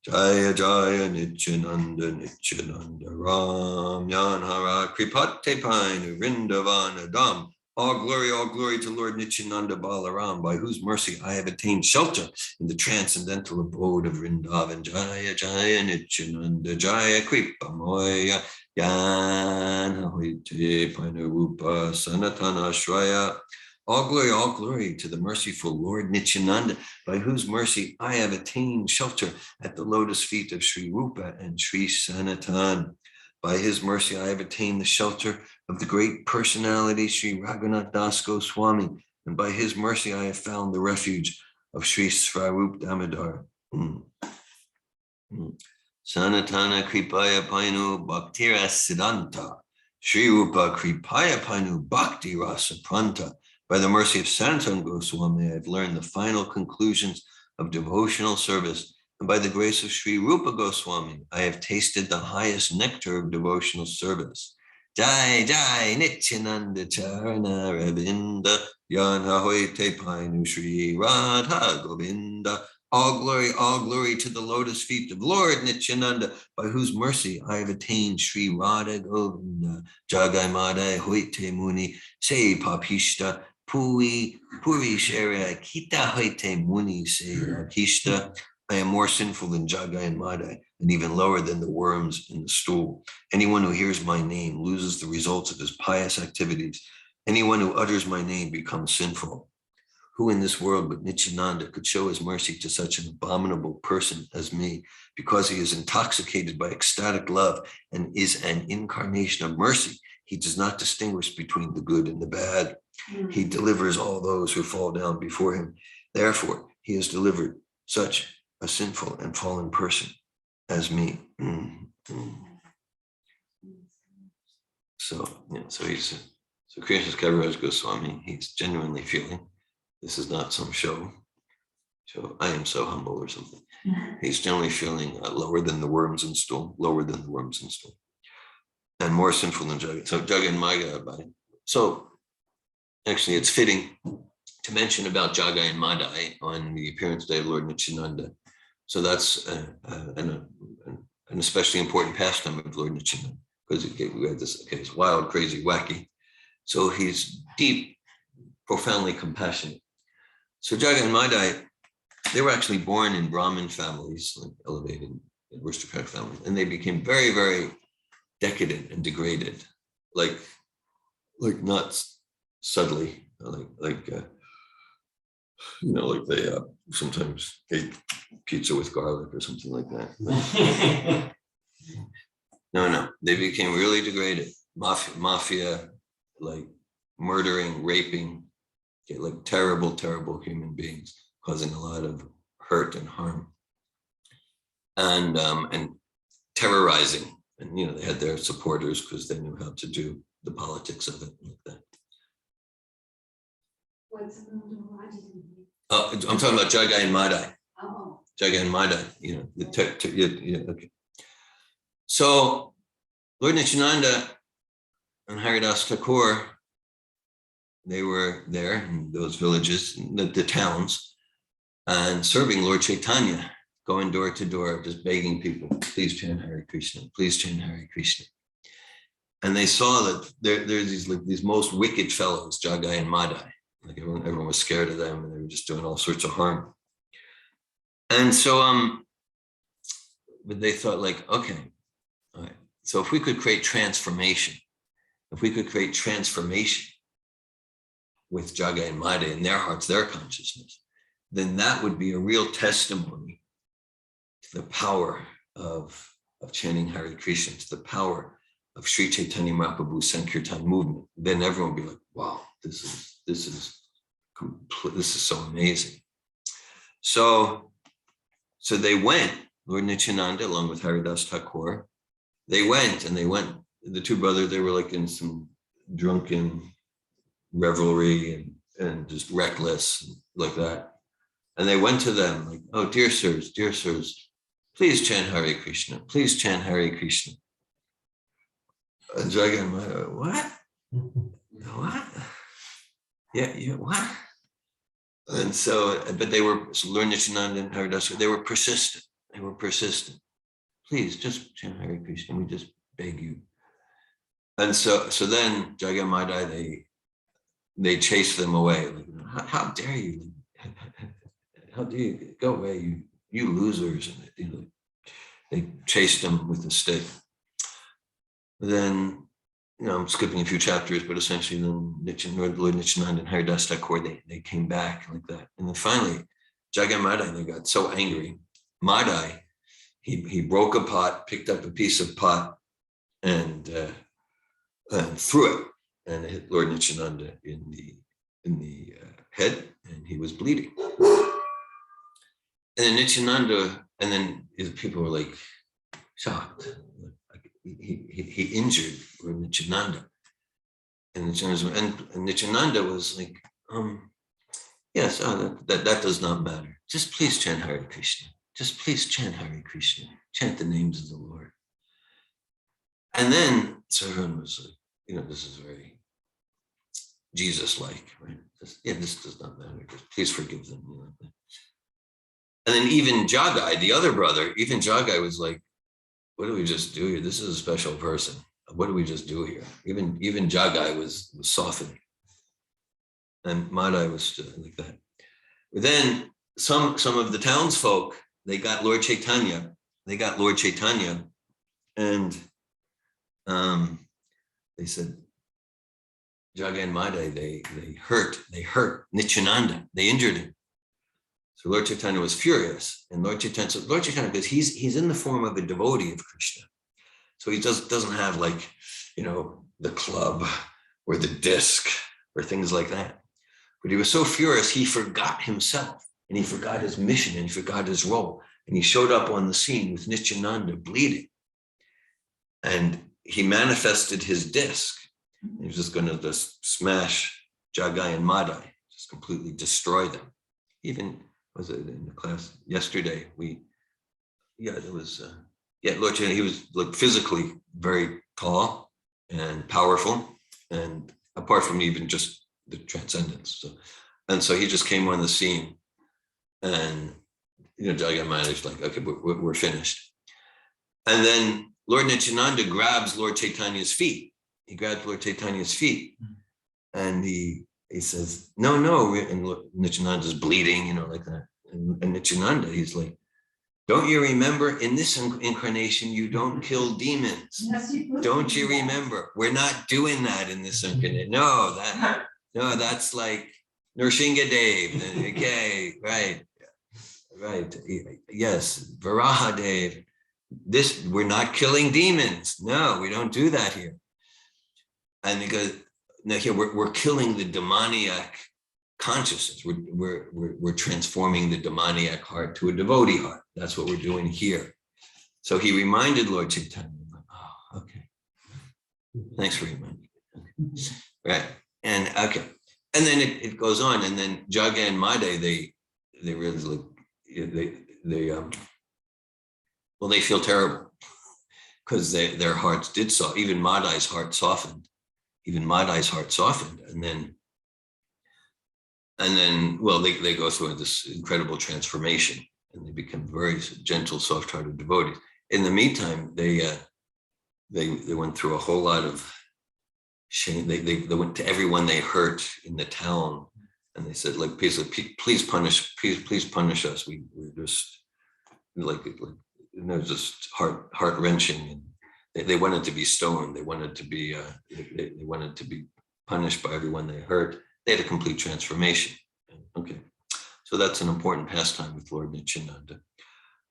Jaya Jaya Nityananda Nityananda Ram Yanhara Kripate Painu Vrindavana Dham. All glory to Lord Nityananda Balaram, by whose mercy I have attained shelter in the transcendental abode of Vrindavan. Jaya Jaya Nityananda Jaya Kripa Moya Yana Hoite Painarupa Sanatana Shraya. All glory to the merciful Lord Nityananda, by whose mercy I have attained shelter at the lotus feet of Sri Rupa and Sri Sanatan. By his mercy, I have attained the shelter of the great personality, Sri Raghunath Das Goswami, and by his mercy, I have found the refuge of Sri Swarup Damodar. Sanatana Kripaya Painu Bhaktira Siddhanta, Sri Rupa Kripaya Painu Bhakti Rasa Pranta. By the mercy of Sanatana Goswami, I have learned the final conclusions of devotional service. And by the grace of Sri Rupa Goswami, I have tasted the highest nectar of devotional service. Jai Jai Nityananda Charana Ravinda Yana Hoite Painu Sri Radha Govinda. All glory to the lotus feet of Lord Nityananda, by whose mercy I have attained Sri Radha Govinda. Jagai Madai Hoite Muni Se Papishta Puri Shara Kita Hoite Muni Se Akishta. I am more sinful than Jagai and Madai, and even lower than the worms in the stool. Anyone who hears my name loses the results of his pious activities. Anyone who utters my name becomes sinful. Who in this world but Nityananda could show his mercy to such an abominable person as me, because he is intoxicated by ecstatic love and is an incarnation of mercy? He does not distinguish between the good and the bad. He delivers all those who fall down before him. Therefore, he has delivered such a sinful and fallen person as me. So Krishna's Kaviraj Goswami, he's genuinely feeling this is not some show. So I am so humble or something. He's generally feeling lower than the worms in stool, and more sinful than Jagat. So Jagat and Maya. So actually, it's fitting to mention about Jagai and Madai on the appearance day of Lord Nityananda. So that's an especially important pastime of Lord Nityananda, because we had this wild, crazy, wacky. So he's deep, profoundly compassionate. So Jagai and Madai, they were actually born in Brahmin families, like elevated aristocratic families, and they became very, very decadent and degraded, like not subtly, like they sometimes ate pizza with garlic or something like that. No, they became really degraded, mafia, like murdering, raping, like terrible, terrible human beings, causing a lot of hurt and harm, and terrorizing. And they had their supporters because they knew how to do the politics of it like that. I'm talking about Jagai and Madai. Oh. Jagai and Madai, okay. So Lord Nityananda and Haridas Thakur, they were there in those villages, the towns, and serving Lord Caitanya, going door to door, just begging people, please chant Hare Krishna, please chant Hare Krishna. And they saw that there's these most wicked fellows, Jagai and Madai. Like everyone was scared of them, and they were just doing all sorts of harm. And so, but they thought like, okay, all right. So if we could create transformation, with Jaga and Mada in their hearts, their consciousness, then that would be a real testimony to the power of chanting Hare Krishna, to the power of Sri Chaitanya Mahaprabhu's Sankirtan movement. Then everyone would be like, wow, this is so amazing. So they went, Lord Nityananda, along with Haridas Thakur, the two brothers, they were like in some drunken revelry and just reckless like that. And they went to them like, oh, dear sirs, please chant Hare Krishna, please chant Hare Krishna. And Jaga and Maya, what? Yeah, what? And so, but Lord Nityananda and Haridas, they were persistent. Please just chant Hare Krishna, we just beg you. And so then Jaga and Maya, they chased them away. Like, how dare you? How dare you go away, you losers? And they chased them with a stick. Then, I'm skipping a few chapters, but essentially then Lord Nityananda and Haridas Thakur, they came back like that. And then finally, Jaga Madai, they got so angry. Madai, he broke a pot, picked up a piece of pot and threw it, and it hit Lord Nityananda in the head, and he was bleeding. And then Nityananda, and then his people were like shocked. He injured Lord Nityananda, and Nityananda was like, yes, that does not matter. Just please chant Hare Krishna. Just please chant Hare Krishna. Chant the names of the Lord. And then so everyone was like, this is very Jesus-like, right? This does not matter. Just please forgive them. And then even Jagai, the other brother, Jagai was like, what do we just do here? This is a special person. What do we just do here? Even Jagai was softening. And Madai was still like that. But then some of the townsfolk, they got Lord Caitanya. And they said, Jagai and Madai, they hurt Nityananda. They injured him. So Lord Caitanya was furious, and Lord Caitanya, because he's in the form of a devotee of Krishna, so he doesn't have like, the club or the disc or things like that. But he was so furious, he forgot himself, and he forgot his mission, and he forgot his role, and he showed up on the scene with Nityananda bleeding, and he manifested his disc. He was just going to just smash Jagai and Madai, just completely destroy them. Even was it in the class yesterday? Lord Caitanya, he was like physically very tall and powerful, and apart from even just the transcendence. So he just came on the scene, and Jagai managed like, okay, we're finished. And then Lord Nityananda grabs Lord Chaitanya's feet. He grabbed Lord Chaitanya's feet, and he says, no, and Nityananda's bleeding, like that. And Nityananda, he's like, don't you remember in this incarnation, you don't kill demons? Don't you remember? We're not doing that in this incarnation. No, that's like Nrsinga Dev. Okay, right. Yes, Varaha Dev. We're not killing demons. No, we don't do that here. And because now here we're killing the demoniac consciousness. We're transforming the demoniac heart to a devotee heart. That's what we're doing here. So he reminded Lord Caitanya, oh, okay. Thanks for reminding me. Okay. Right. And okay. And then it goes on. And then Jagai and Madai, they really look, they feel terrible because their hearts did so. Even Madai's heart softened. And then, they go through this incredible transformation, and they become very gentle, soft-hearted devotees. In the meantime, they went through a whole lot of shame. They went to everyone they hurt in the town, And they said, like, please punish us. We're just like just heart wrenching, and they wanted to be stoned. They wanted to be they wanted to be punished by everyone they hurt. They had a complete transformation. Okay, so that's an important pastime with Lord Nityananda.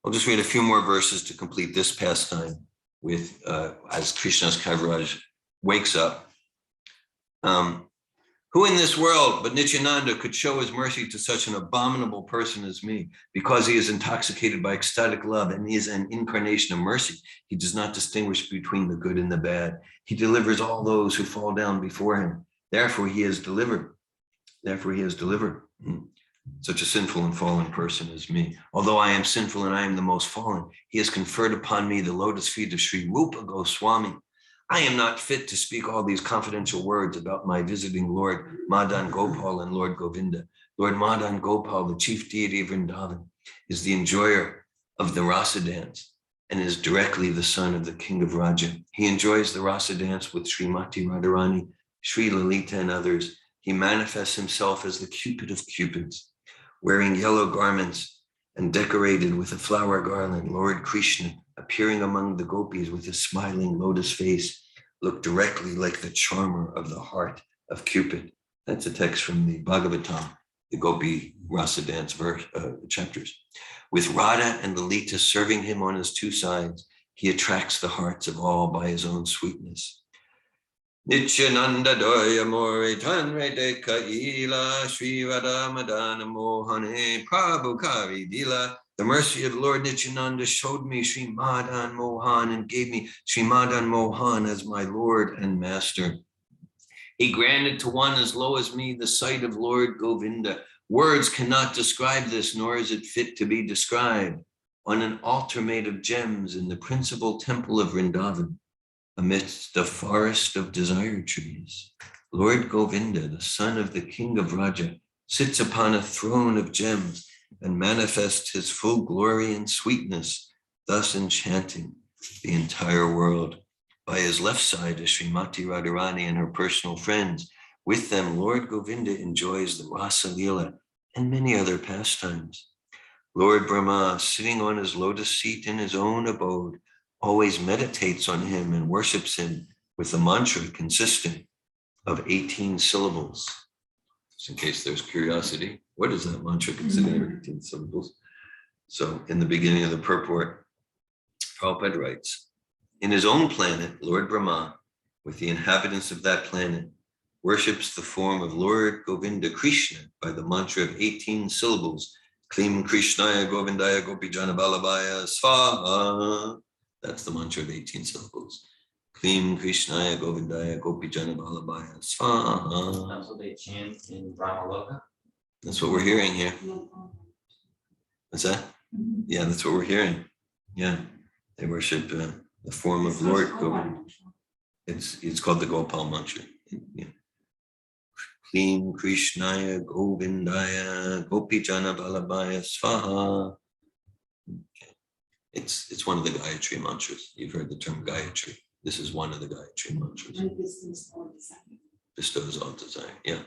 I'll just read a few more verses to complete this pastime with as Krishna's Kaviraj wakes up. Who in this world but Nityananda could show his mercy to such an abominable person as me? Because he is intoxicated by ecstatic love and is an incarnation of mercy, he does not distinguish between the good and the bad. He delivers all those who fall down before him. Therefore he is delivered. Such a sinful and fallen person as me. Although I am sinful and I am the most fallen, he has conferred upon me the lotus feet of Sri Rupa Goswami. I am not fit to speak all these confidential words about my visiting Lord Madan Gopal and Lord Govinda. Lord Madan Gopal, the chief deity of Vrindavan, is the enjoyer of the rasa dance and is directly the son of the king of Raja. He enjoys the rasa dance with Srimati Radharani, Sri Lalita, and others. He manifests himself as the Cupid of Cupids, wearing yellow garments and decorated with a flower garland. Lord Krishna, appearing among the gopis with his smiling lotus face, looked directly like the charmer of the heart of Cupid. That's a text from the Bhagavatam, the Gopi Rasa dance chapters. With Radha and Lalita serving him on his two sides, he attracts the hearts of all by his own sweetness. Nityananda doya more tanre de kaila Sri Radha Madana Mohane Prabhu Kari Dila. The mercy of Lord Nityananda showed me Sri Madan Mohan and gave me Sri Madan Mohan as my Lord and Master. He granted to one as low as me the sight of Lord Govinda. Words cannot describe this, nor is it fit to be described. On an altar made of gems in the principal temple of Vrindavan, amidst a forest of desire trees, Lord Govinda, the son of the king of Raja, sits upon a throne of gems and manifests his full glory and sweetness, thus enchanting the entire world. By his left side is Srimati Radharani and her personal friends. With them, Lord Govinda enjoys the Rasa Leela and many other pastimes. Lord Brahma, sitting on his lotus seat in his own abode, always meditates on him and worships him with a mantra consisting of 18 syllables. Just in case there's curiosity, what is that mantra consisting of 18 syllables? So in the beginning of the purport, Prabhupada writes, in his own planet, Lord Brahma, with the inhabitants of that planet, worships the form of Lord Govinda Krishna by the mantra of 18 syllables. Klim Krishnaya Govindaya Gopijana Balabhaya Svaha. That's the mantra of 18 syllables. Klim Krishnaya Govindaya Gopijana Balabhaya Svaha. That's what they chant in Brahmaloka. That's what we're hearing here. What's that? Yeah, that's what we're hearing. Yeah, they worship the form of Lord Govinda. It's called the Gopal Mantra. Yeah. Klim Krishnaya Govindaya Gopijana Balabhaya Svaha. Okay. It's one of the Gayatri mantras. You've heard the term Gayatri. This is one of the Gayatri mantras. Bestows all desire. Yeah.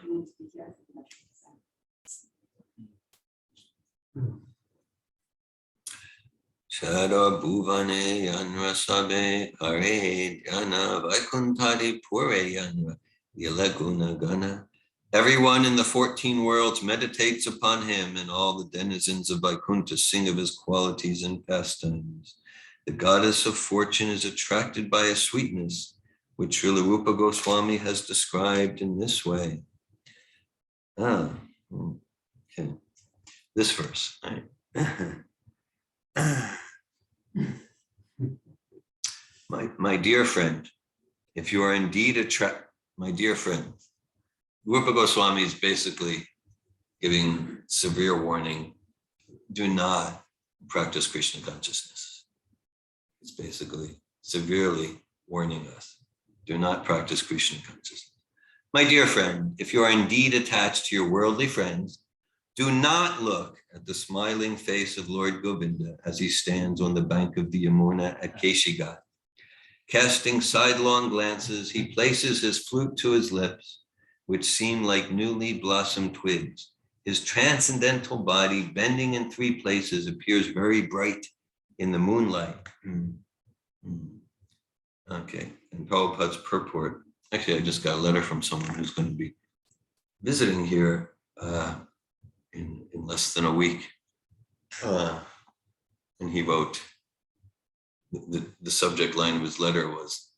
Shara Bhuvane Yanra Sabe Kare Dhyana Vaikuntari Pure Yanra Yalaguna Gana. Everyone in the 14 worlds meditates upon him, and all the denizens of Vaikuntha sing of his qualities and pastimes. The goddess of fortune is attracted by a sweetness, which Srila Rupa Goswami has described in this way. Okay. This verse, right? My dear friend, if you are indeed my dear friend, Rupa Goswami is basically giving severe warning. Do not practice Krishna consciousness. It's basically severely warning us. Do not practice Krishna consciousness. My dear friend, if you are indeed attached to your worldly friends, do not look at the smiling face of Lord Govinda as he stands on the bank of the Yamuna at Keshigat. Casting sidelong glances, he places his flute to his lips. which seem like newly blossomed twigs. His transcendental body, bending in 3 places, appears very bright in the moonlight. Okay, and Prabhupada's purport. Actually, I just got a letter from someone who's going to be visiting here in less than a week. And he wrote, the subject line of his letter was,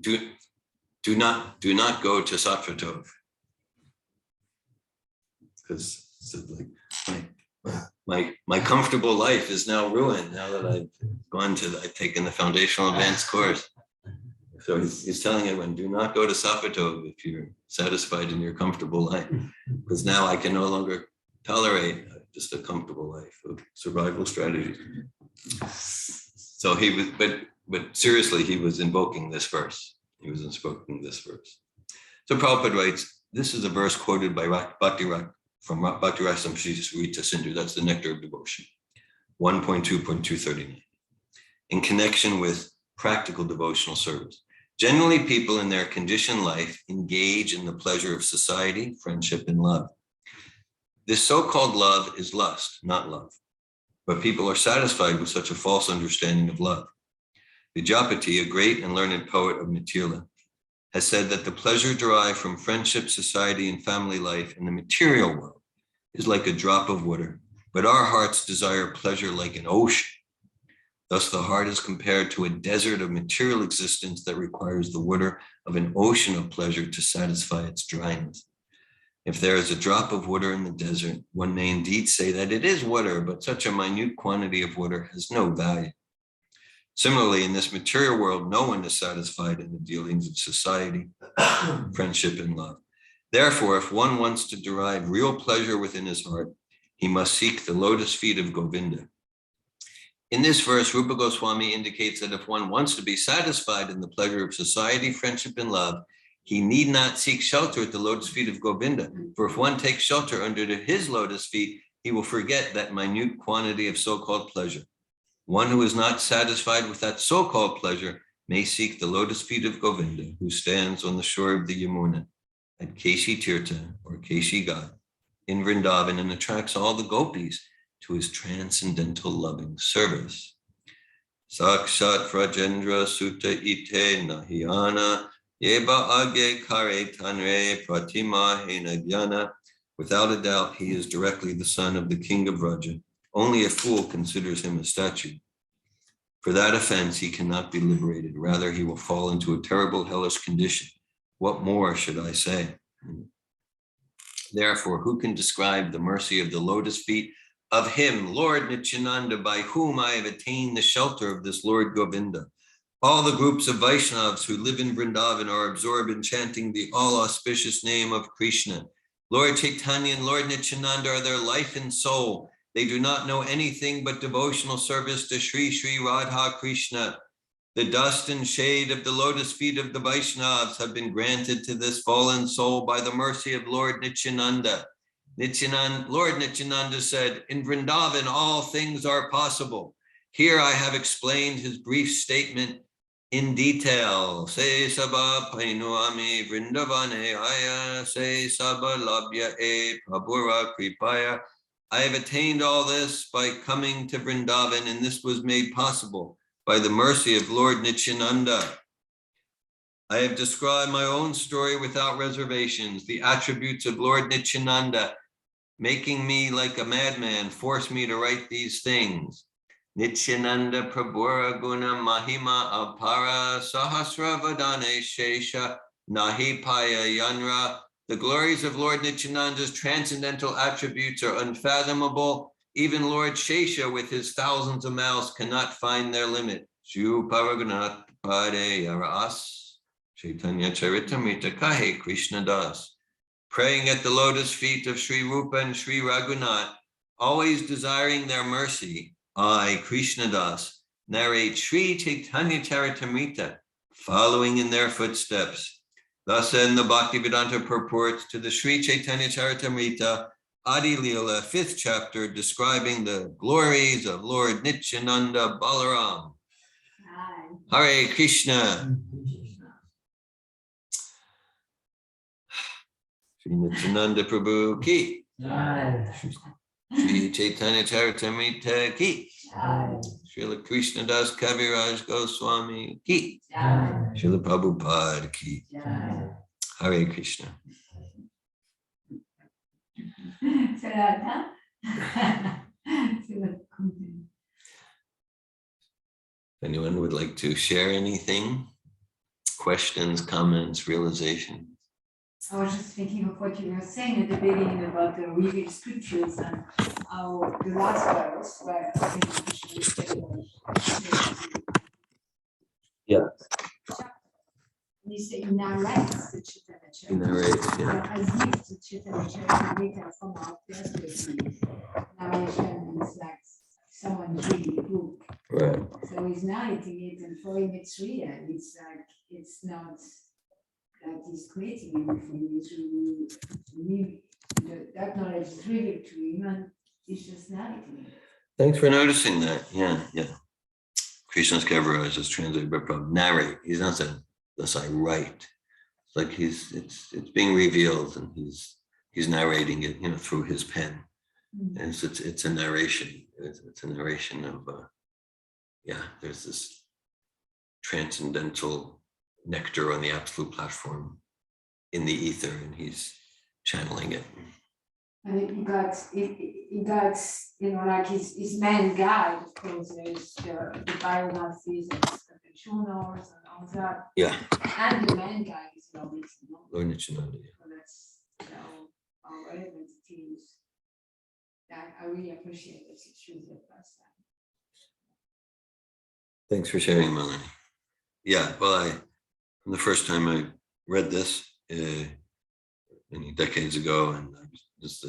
do not go to Sattvatov. Because like my comfortable life is now ruined now that I've taken the foundational advanced course. So he's telling everyone, do not go to Sattvatov if you're satisfied in your comfortable life, because now I can no longer tolerate just a comfortable life of survival strategies. So he was, but seriously, he was invoking this verse. He was invoking this verse. So Prabhupada writes, this is a verse quoted by from Bhakti Rasamrita Sindhu, that's the Nectar of Devotion, 1.2.239, in connection with practical devotional service. Generally, people in their conditioned life engage in the pleasure of society, friendship, and love. This so-called love is lust, not love. But people are satisfied with such a false understanding of love. Vidyapati, a great and learned poet of Mithila, has said that the pleasure derived from friendship, society, and family life in the material world is like a drop of water, but our hearts desire pleasure like an ocean. Thus, the heart is compared to a desert of material existence that requires the water of an ocean of pleasure to satisfy its dryness. If there is a drop of water in the desert, one may indeed say that it is water, but such a minute quantity of water has no value. Similarly, in this material world, no one is satisfied in the dealings of society, friendship, and love. Therefore, if one wants to derive real pleasure within his heart, he must seek the lotus feet of Govinda. In this verse, Rupa Goswami indicates that if one wants to be satisfied in the pleasure of society, friendship, and love, he need not seek shelter at the lotus feet of Govinda. For if one takes shelter under his lotus feet, he will forget that minute quantity of so-called pleasure. One who is not satisfied with that so-called pleasure may seek the lotus feet of Govinda, who stands on the shore of the Yamuna at Keshi Tirtha or Keshi Ghat in Vrindavan and attracts all the gopis to his transcendental loving service. Sakshat Vrajendra Sutta Ite Nahyana Yeba Age Kare Tanre Pratima Hena. Without a doubt, he is directly the son of the king of Vraja. Only a fool considers him a statue. For that offense, he cannot be liberated. Rather, he will fall into a terrible hellish condition. What more should I say? Therefore, who can describe the mercy of the lotus feet of him, Lord Nityananda, by whom I have attained the shelter of this Lord Govinda? All the groups of Vaishnavas who live in Vrindavan are absorbed in chanting the all-auspicious name of Krishna. Lord Caitanya and Lord Nityananda are their life and soul. They do not know anything but devotional service to Sri Sri Radha Krishna. The dust and shade of the lotus feet of the Vaishnavas have been granted to this fallen soul by the mercy of Lord Nityananda. Lord Nityananda said, in Vrindavan, all things are possible. Here I have explained his brief statement in detail. Se saba painuami Vrindavane aya, se saba labya e prabhura kripaya. I have attained all this by coming to Vrindavan, and this was made possible by the mercy of Lord Nityananda. I have described my own story without reservations. The attributes of Lord Nityananda, making me like a madman, forced me to write these things. Nityananda Prabhura Guna Mahima Apara Sahasra Vadane Shesha Nahi Paya Yanra. The glories of Lord Nityananda's transcendental attributes are unfathomable. Even Lord Shesha with his thousands of mouths cannot find their limit. Shu Paraganat Pade Yaras Chaitanya Charitamrita Kahe Krishna Das. Praying at the lotus feet of Sri Rupa and Sri Raghunath, always desiring their mercy, I, Krishna Das, narrate Sri Chaitanya Charitamrita, following in their footsteps. Thus end the Bhaktivedanta purports to the Sri Chaitanya Charitamrita, Adi Leela, 5th chapter, describing the glories of Lord Nityananda Balaram. Hare Krishna. Shri Nityananda Prabhu ki. Jai. Shri Chaitanya Charitamrita ki. Jai. Srila Krishna Das Kaviraj Goswami ki. Jai. Srila Prabhupada ki. Jai. Hare Krishna. If anyone would like to share anything, questions, comments, realizations. I was just thinking of what you were saying at the beginning about the revealed scriptures and how the last verse where I think Yeah. he said he narrates the Chaitanya In Charitamrita. the right, yeah. As if the Chaitanya Charitamrita from our perspective, narration is like someone reading a book. Right. So he's narrating it, and for him it's real. It's like it's not that he's creating anything. It's really that knowledge is revealed to him, and he's just narrating it. Thanks for noticing that. Yeah, yeah. Krishna's Kaviraj is translated by Prabhupada. Narrate. He's not saying, thus I write. It's like it's being revealed, and he's narrating it, through his pen. And it's a narration. It's a narration of there's this transcendental nectar on the absolute platform in the ether, and he's channeling it. And he got like his main guide, of course, there's the biographies and the journals and all that. Yeah. And the main guide is Lord Nityananda. So that's how relevant it is. I really appreciate that you choose that last time. Thanks for sharing, Melanie. Yeah, well, from the first time I read this many decades ago, and this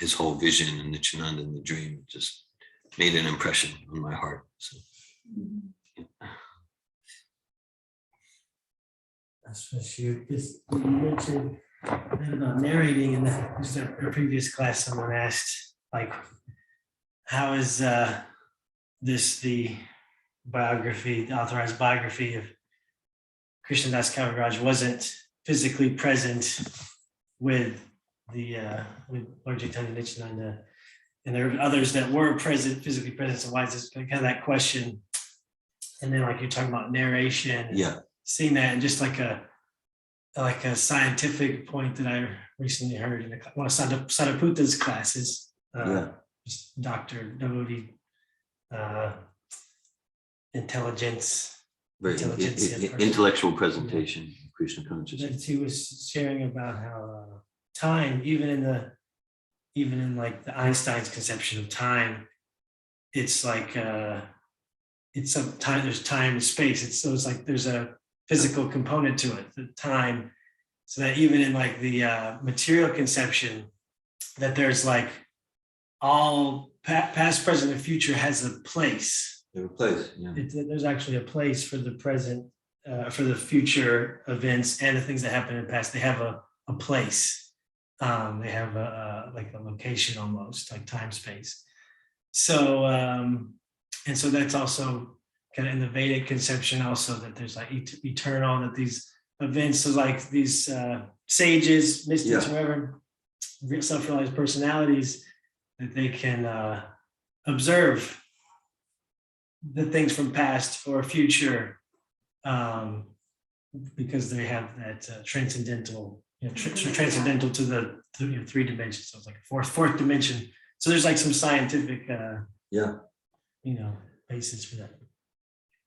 his whole vision and Nityananda in the dream just made an impression on my heart. So, yeah. That's what you mentioned about narrating in the previous class. Someone asked, like, how is this the biography, the authorized biography of Krishna Das Kaviraj wasn't physically present with with Lord Caitanya Nityananda, and there were others that were physically present. So why is this kind of that question? And then, like, you're talking about narration, seeing that, and just like a scientific point that I recently heard in one of Sadhaputa's classes. Dr. Devotee intelligence. Very intellectual presentation of Krishna consciousness. That he was sharing about how time, even in like the Einstein's conception of time, it's like it's some time. There's time and space. It's like there's a physical component to it, the time, so that even in like the material conception, that there's like all past, present, and future has a place. There's a place, yeah. There's actually a place for the present, for the future events and the things that happen in the past. They have a place. They have like a location, almost like time, space. So and so that's also kind of in the Vedic conception also, that there's like eternal, that these events, so like these sages, mystics, whoever, self-realized personalities, that they can observe the things from past or future, because they have that transcendental, transcendental to the 3 dimensions. So it's like a fourth dimension. So there's like some scientific, basis for that.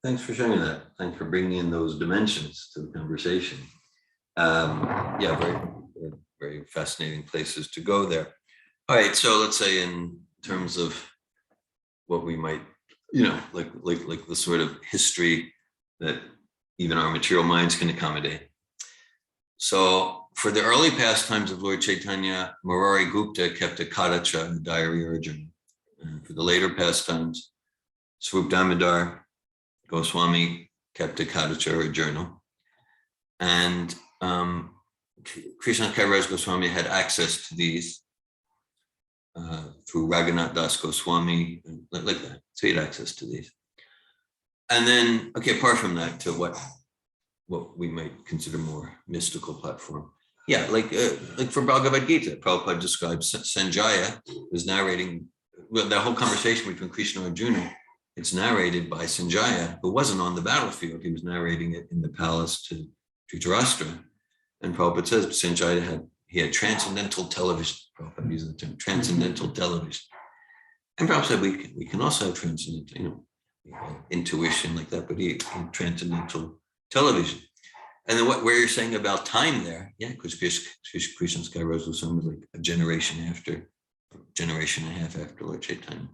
Thanks for sharing that. Thanks for bringing in those dimensions to the conversation. Very, very fascinating places to go there. All right, so let's say in terms of what we might, like the sort of history that even our material minds can accommodate. So for the early pastimes of Lord Caitanya, Murari Gupta kept a kadacha, a diary or a journal. And for the later pastimes, Swarup Damodar Goswami kept a kadacha or a journal. And Krishna Kaviraj Goswami had access to these through Raghunath Das Goswami, like that. So he had access to these. And then, apart from that, to what we might consider more mystical platform. Yeah, like for Bhagavad Gita, Prabhupada describes Sanjaya was narrating, well, the whole conversation between Krishna and Arjuna, it's narrated by Sanjaya, who wasn't on the battlefield. He was narrating it in the palace to Dhritarashtra. And Prabhupada says Sanjaya had transcendental television. Prabhupada uses the term transcendental television. And Prabhupada said we can also have transcendental, intuition like that, but he transcendental television. And then where you're saying about time there, yeah, because Krishna's Kairos was like a generation and a half after Lord Caitanya.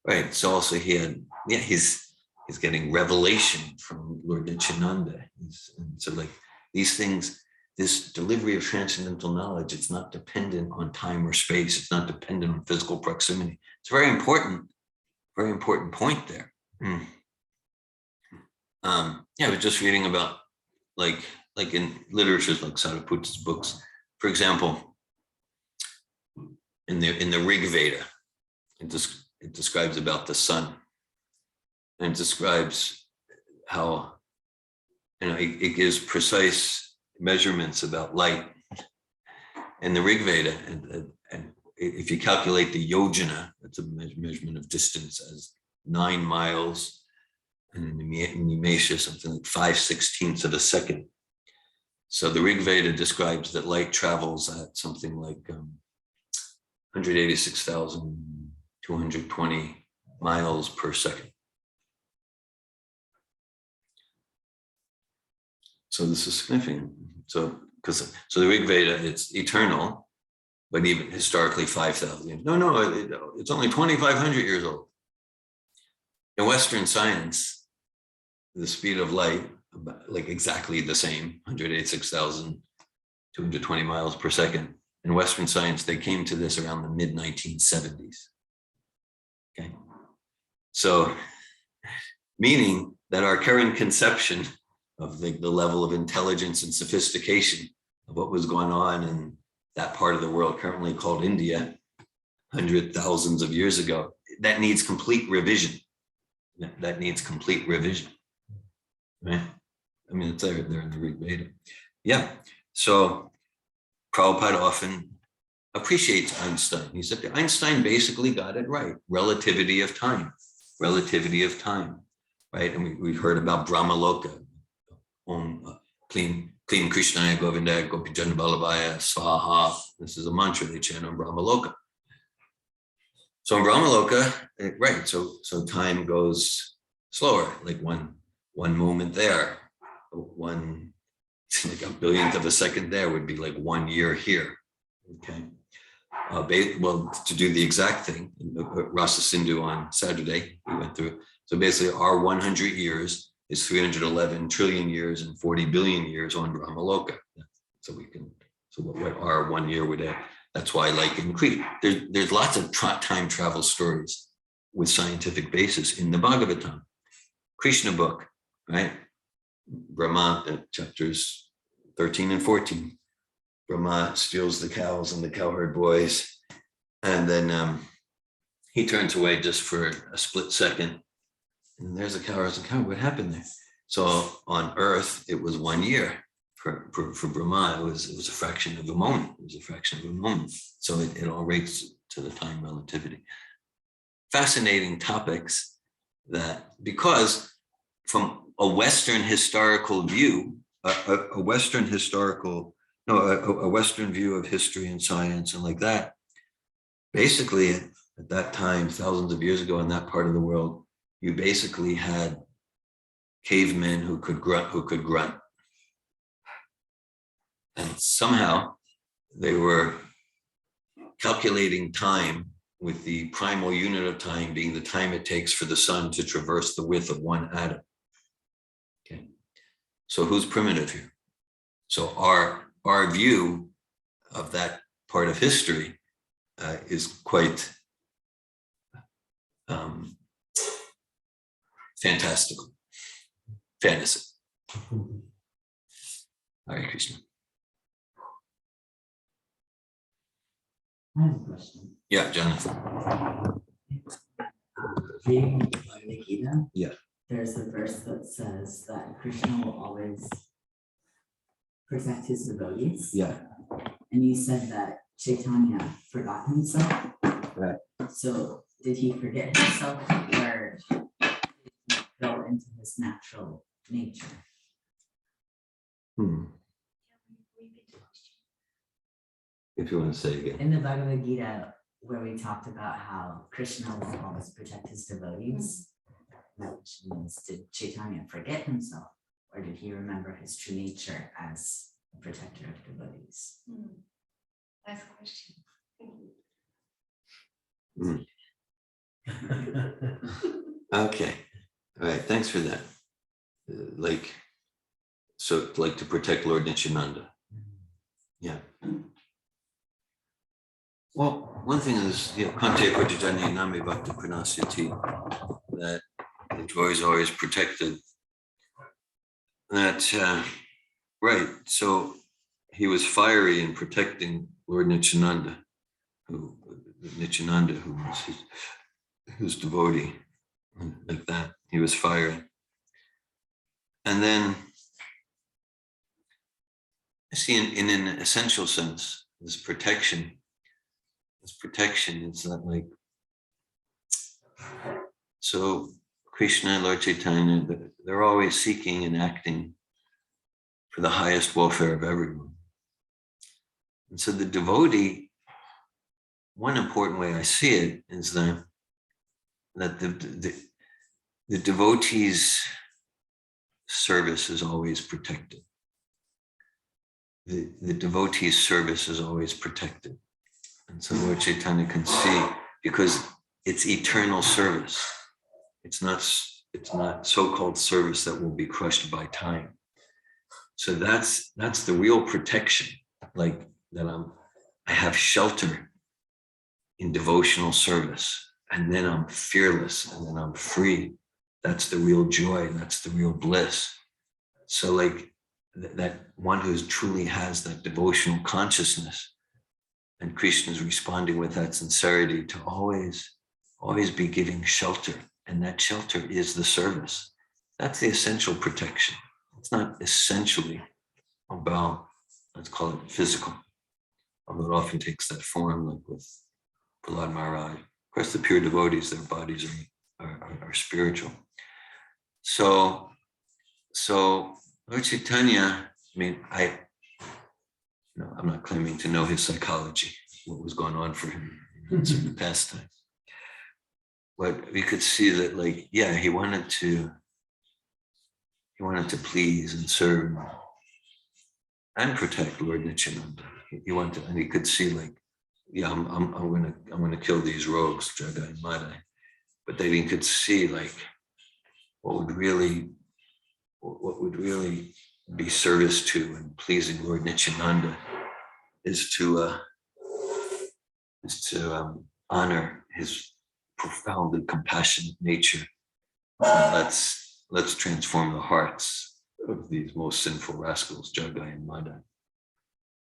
Right. So also he's getting revelation from Lord Nityananda. And so like these things, this delivery of transcendental knowledge, it's not dependent on time or space. It's not dependent on physical proximity. It's a very important point there. I was just reading about like in literatures like Sariputa's books, for example, in the Rig Veda, it describes about the sun, and it describes how it gives precise measurements about light. In the Rig Veda, and if you calculate the yojana, that's a measurement of distance, as 9 miles, and in the Nimesha, something like 5/16 of a second. So the Rig Veda describes that light travels at something like 186,220 miles per second. So this is significant. So the Rig Veda, it's eternal, but even historically 5,000. No, it's only 2,500 years old. In Western science, the speed of light, like exactly the same, 186,220 miles per second. In Western science, they came to this around the mid-1970s. Okay. So, meaning that our current conception of the level of intelligence and sophistication of what was going on in that part of the world currently called India, thousands of years ago, that needs complete revision. That needs complete revision. Right? I mean, it's there in the Rig Veda. Yeah. So Prabhupada often appreciates Einstein. He said Einstein basically got it right. Relativity of time, right? And we heard about Brahmaloka. Clean Krishnaya Govinda Gopijana Balabhaya Swaha. This is a mantra they chant on Brahmaloka. So in Brahmaloka, right? So time goes slower, like one moment there, like a billionth of a second there would be like 1 year here. Okay. Well, to do the exact thing, Rasa Sindhu on Saturday, we went through. So basically, our 100 years is 311 trillion years and 40 billion years on Brahmaloka. So what our 1 year would have. That's why, like in Crete, there's lots of time travel stories with scientific basis in the Bhagavatam, Krishna book, right? Brahma, chapters 13 and 14. Brahma steals the cows and the cowherd boys, and then he turns away just for a split second, and there's a cowherd. What happened there? So on Earth, it was 1 year. For Brahma, it was a fraction of a moment. So it all relates to the time relativity. Fascinating topics that, because from a Western historical view, a Western view of history and science and like that, basically at that time, thousands of years ago in that part of the world, you basically had cavemen who could grunt. And somehow they were calculating time with the primal unit of time being the time it takes for the sun to traverse the width of one atom. Okay. So who's primitive here? So our view of that part of history is quite fantastical, fantasy. Hare Krishna. I have a question. Yeah, Jonathan. Reading the Gita, Yeah. there's a verse that says that Krishna will always protect his devotees. Yeah, And you said that Chaitanya forgot himself. right. So did he forget himself or did he go into his natural nature? If you want to say again. In the Bhagavad Gita, where we talked about how Krishna will always protect his devotees, which means did Chaitanya forget himself or did he remember his true nature as a protector of devotees? Nice question. Thank you. Okay, all right, thanks for that. Like to protect Lord Nityananda. Yeah. Well, one thing is, Kante Pratijani Nami Bhakti Pranasyati, that the joy is always protected. That, right, so he was fiery in protecting Lord Nityananda, who was his devotee, like that. He was fiery. And then, see, in an essential sense, this protection is not like, so Krishna and Lord Caitanya, they're always seeking and acting for the highest welfare of everyone. And so the devotee, one important way I see it is that the devotee's service is always protected. The devotee's service is always protected. And so Lord Caitanya can see, because it's eternal service. It's not so-called service that will be crushed by time. So that's the real protection, like that I have shelter in devotional service, and then I'm fearless, and then I'm free. That's the real joy, that's the real bliss. So like that one who truly has that devotional consciousness, and Krishna is responding with that sincerity to always be giving shelter. And that shelter is the service. That's the essential protection. It's not essentially about, let's call it physical, although it often takes that form, like with Prahlad Maharaj. Of course, the pure devotees, their bodies are spiritual. So Lord Caitanya, I mean, I'm not claiming to know his psychology, what was going on for him in certain pastime. But we could see that, like, yeah, he wanted to please and serve and protect Lord Nityananda. He wanted, and he could see, like, yeah, I'm gonna kill these rogues, Jagai and Madai. But then he could see, like, what would really be service to and pleasing Lord Nityananda is to honor his profoundly compassionate nature. Let's transform the hearts of these most sinful rascals, Jagai and Madai.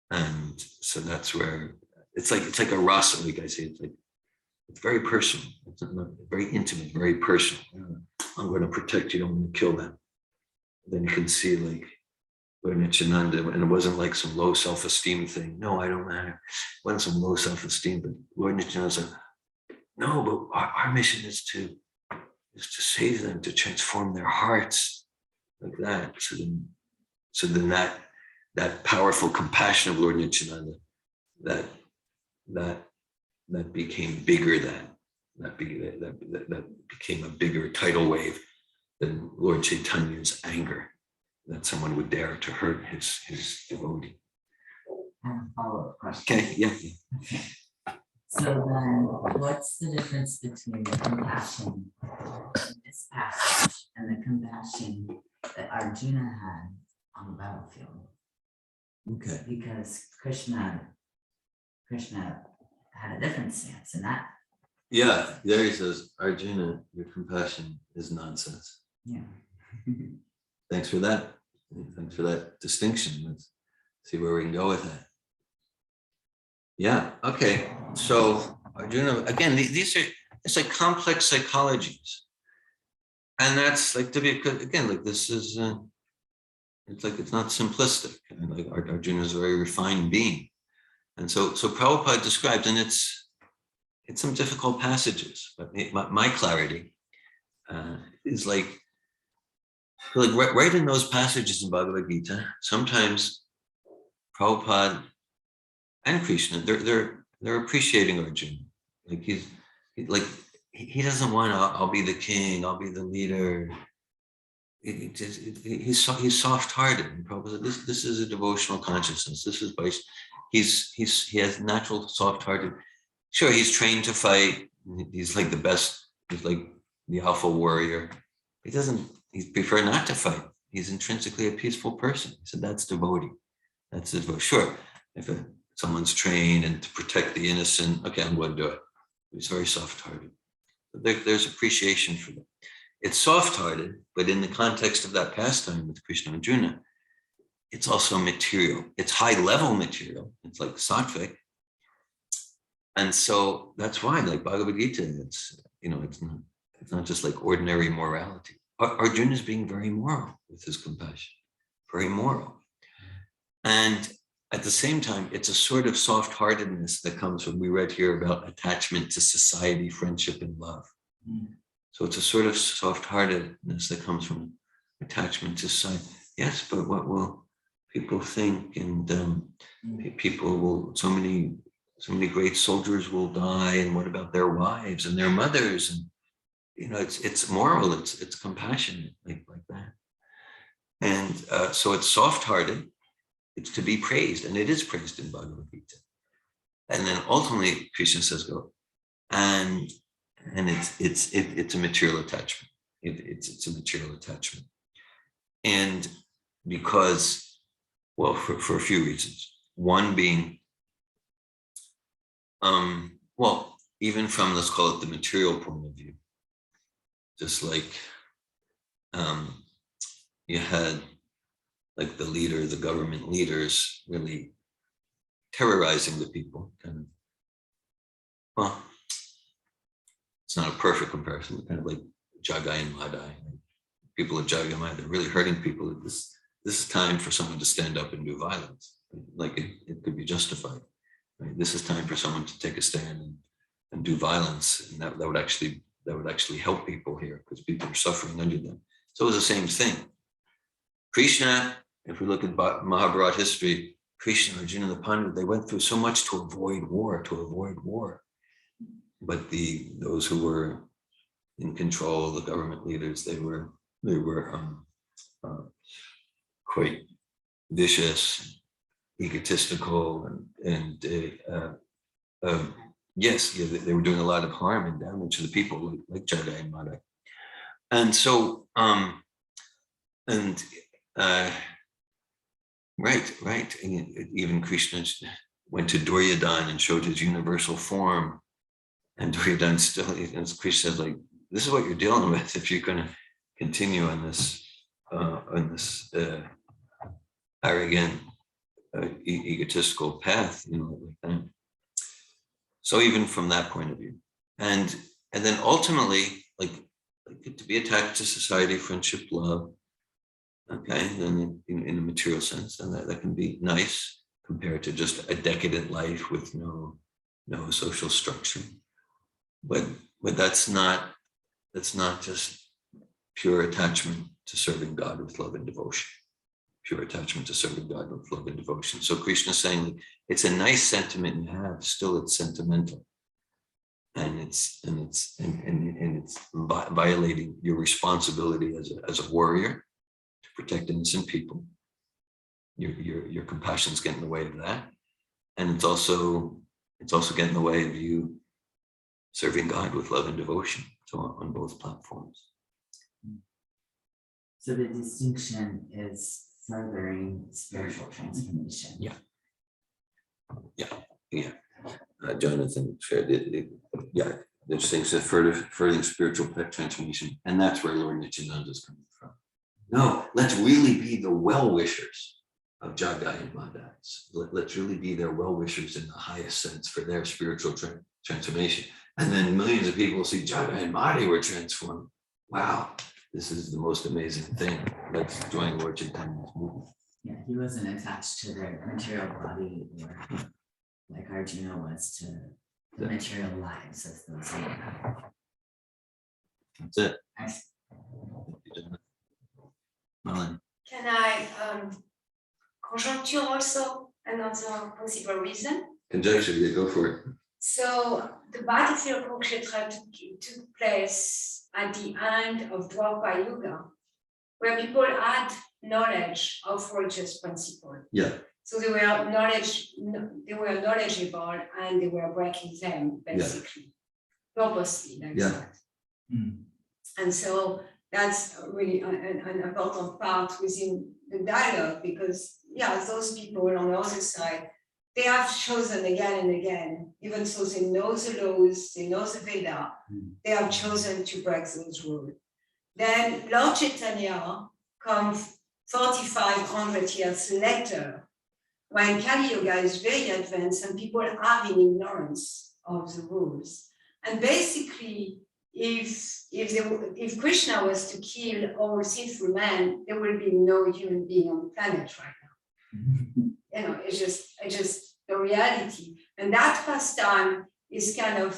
And so that's where it's like a rasa, like I say, it's very personal. It's not very intimate, very personal. I'm going to protect you. I'm going to kill them. Then you can see, like, Lord Nityananda, and it wasn't like some low self-esteem thing. No, I don't matter. It wasn't some low self-esteem, but Lord Nityananda said, no, but our mission is to save them, to transform their hearts, like that. So then that powerful compassion of Lord Nityananda, that became bigger than that became a bigger tidal wave than Lord Chaitanya's anger, that someone would dare to hurt his devotee. I have a follow-up question. Okay, yeah. Okay. So then what's the difference between the compassion in this passage and the compassion that Arjuna had on the battlefield? Okay. Because Krishna had a different stance in that. Yeah, there he says, Arjuna, your compassion is nonsense. Yeah. Thanks for that. Thanks for that distinction. Let's see where we can go with that. Yeah, okay. So Arjuna, again, it's like complex psychologies. And that's like, to be, again, like this is it's like it's not simplistic. And like Arjuna is a very refined being. And so Prabhupada describes, and it's some difficult passages, but my clarity is like right in those passages in Bhagavad Gita, sometimes Prabhupada and Krishna, they're appreciating Arjuna. Like he doesn't want to, I'll be the king, I'll be the leader. He's soft-hearted. And Prabhupada said, this is a devotional consciousness. This is by he has natural soft-hearted. Sure, he's trained to fight. He's like the best. He's like the alpha warrior. He prefer not to fight. He's intrinsically a peaceful person. He said that's devotee. That's the devotee. Sure, if someone's trained and to protect the innocent, okay, I'm going to do it. He's very soft-hearted. There's appreciation for that. It's soft-hearted, but in the context of that pastime with Krishna and Arjuna, it's also material. It's high-level material. It's like sattvic. And so that's why, like Bhagavad Gita, it's not just like ordinary morality. Arjuna is being very moral with his compassion, very moral. And at the same time, it's a sort of soft-heartedness that comes when we read here about attachment to society, friendship, and love. So it's a sort of soft-heartedness that comes from attachment to society. Yes, but what will people think? And people will, so many great soldiers will die, and what about their wives and their mothers? And it's moral, it's compassionate, like that. And so it's soft-hearted. It's to be praised, and it is praised in Bhagavad Gita. And then ultimately, Krishna says, "Go," and it's a material attachment. It's a material attachment, and because, well, for a few reasons. One being, well, even from, let's call it the material point of view, just like you had like the government leaders really terrorizing the people. Kind of, well, it's not a perfect comparison, but kind of like Jagai and Madai. People at Jagai and Madai, they're really hurting people. This is time for someone to stand up and do violence. Like it could be justified. Right? This is time for someone to take a stand and do violence, and that would actually help people here because people are suffering under them. So it was the same thing. Krishna, if we look at Mahabharata history, Krishna, Arjuna, and the Pandavas, they went through so much to avoid war. But those who were in control, the government leaders, they were quite vicious, egotistical, and yes, they were doing a lot of harm and damage to the people, like Jagai and Madai. And so, right. And even Krishna went to Duryodhana and showed his universal form. And Duryodhana still, as Krishna said, like, this is what you're dealing with if you're going to continue on this arrogant, egotistical path, like that. So even from that point of view, and then ultimately, like to be attached to society, friendship, love. Okay, then in a material sense, and that can be nice compared to just a decadent life with no social structure. But that's not just pure attachment to serving God with love and devotion. Pure attachment to serving God with love and devotion. So Krishna is saying, like, it's a nice sentiment you have, still it's sentimental, and it's violating your responsibility as a warrior to protect innocent people. Your compassion's getting in the way of that, and it's also getting in the way of you serving God with love and devotion. So on both platforms. So the distinction is furthering spiritual transformation. Yeah. Jonathan shared it. Yeah, there's things that furthering spiritual transformation, and that's where Lord Nityananda is coming from. No, let's really be the well-wishers of Jagai and Madai. Let's really be their well-wishers in the highest sense for their spiritual transformation. And then millions of people see Jagai and Madai were transformed. Wow, this is the most amazing thing. Let's join Lord Chaitanya's movement. Yeah, he wasn't attached to the material body or like Arjuna was to the material lives of those who were. That's it. Nice. Malin. Can I conjuncture also another possible reason? Conjecture, yeah, go for it. So the battlefield of Kurukshetra took place at the end of Dwapara Yuga, where people had knowledge of righteous principle. Yeah. So they were knowledgeable and they were breaking them basically, purposely like that. And so that's really an important part within the dialogue, because those people on the other side, they have chosen again and again, even though they know the laws, they know the Veda, they have chosen to break those rules. Then Lord Caitanya comes 4,500 years later, when Kali Yuga is very advanced and people are in ignorance of the rules. And basically, if Krishna was to kill all sinful men, there will be no human being on the planet right now. It's just the reality. And that pastime is kind of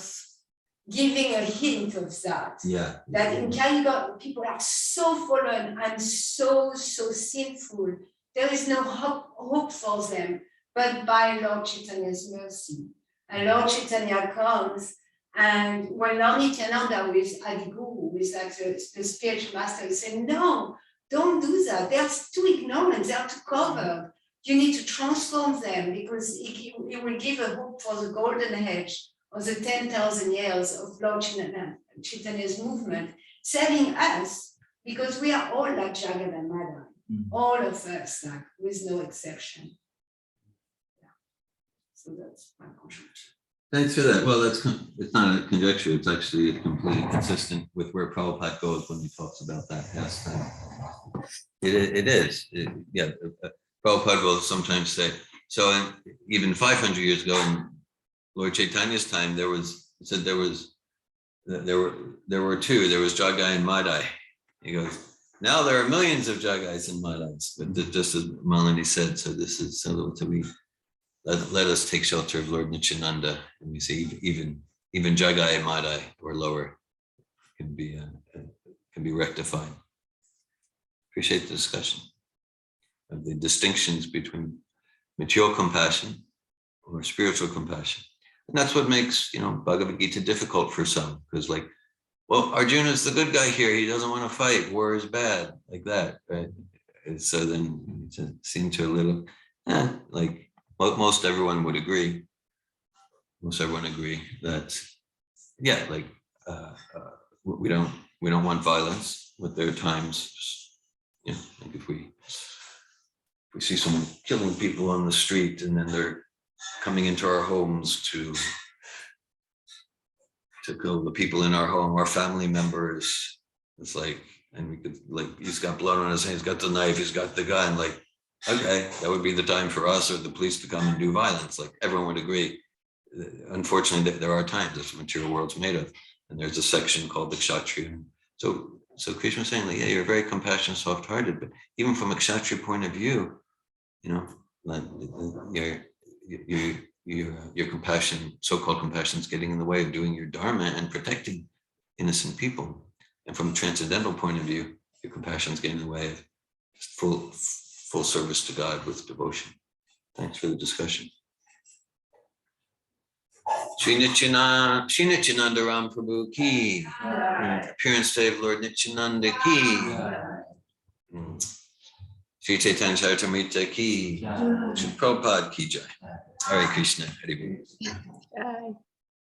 giving a hint of that. Yeah. That in Kali Yuga, people are so fallen and so sinful. There is no hope for them, but by Lord Chaitanya's mercy. And Lord Caitanya comes, and when Lord Nityananda with Adiguru, with like the spiritual master, he said, no, don't do that. They are too ignorant, they are too covered. You need to transform them, because it will give a hope for the golden age of the 10,000 years of Lord Chaitanya's movement, saving us, because we are all like Jagat and Madai. All of us, like, with no exception. So that's my conjecture. Thanks for that. Well, it's not a conjecture, it's actually completely consistent with where Prabhupada goes when he talks about that pastime. It is. Prabhupada will sometimes say, so even 500 years ago in Lord Chaitanya's time, there were two. There was Jagai and Madai. He goes, now there are millions of Jagais and Madais, but just as Malini said, so this is so we let us take shelter of Lord Nityananda, and we see even Jagai and Madai or lower can be rectified. Appreciate the discussion of the distinctions between material compassion or spiritual compassion. And that's what makes, Bhagavad Gita difficult for some, because well, Arjuna's the good guy here. He doesn't want to fight. War is bad, like that, right? And so then it seemed to a little, most everyone would agree. Most everyone agree that, we don't want violence. But there are times, like if we see someone killing people on the street, and then they're coming into our homes to kill the people in our home, our family members. It's and we could he's got blood on his hands, he's got the knife, he's got the gun, okay, that would be the time for us or the police to come and do violence. Everyone would agree. Unfortunately, there are times that's what material world's made of. And there's a section called the Kshatriya. So Krishna was saying, you're very compassionate, soft-hearted, but even from a Kshatriya point of view, your compassion, so-called compassion, is getting in the way of doing your dharma and protecting innocent people. And from a transcendental point of view, your compassion is getting in the way of just full service to God with devotion. Thanks for the discussion. Shri Nityananda Ram Prabhu ki. Appearance day of Lord Nityananda ki. Shri Chaitanya Charitamrita ki. Shri Prabhupada ki jai. Hare Krishna. Hare Bol.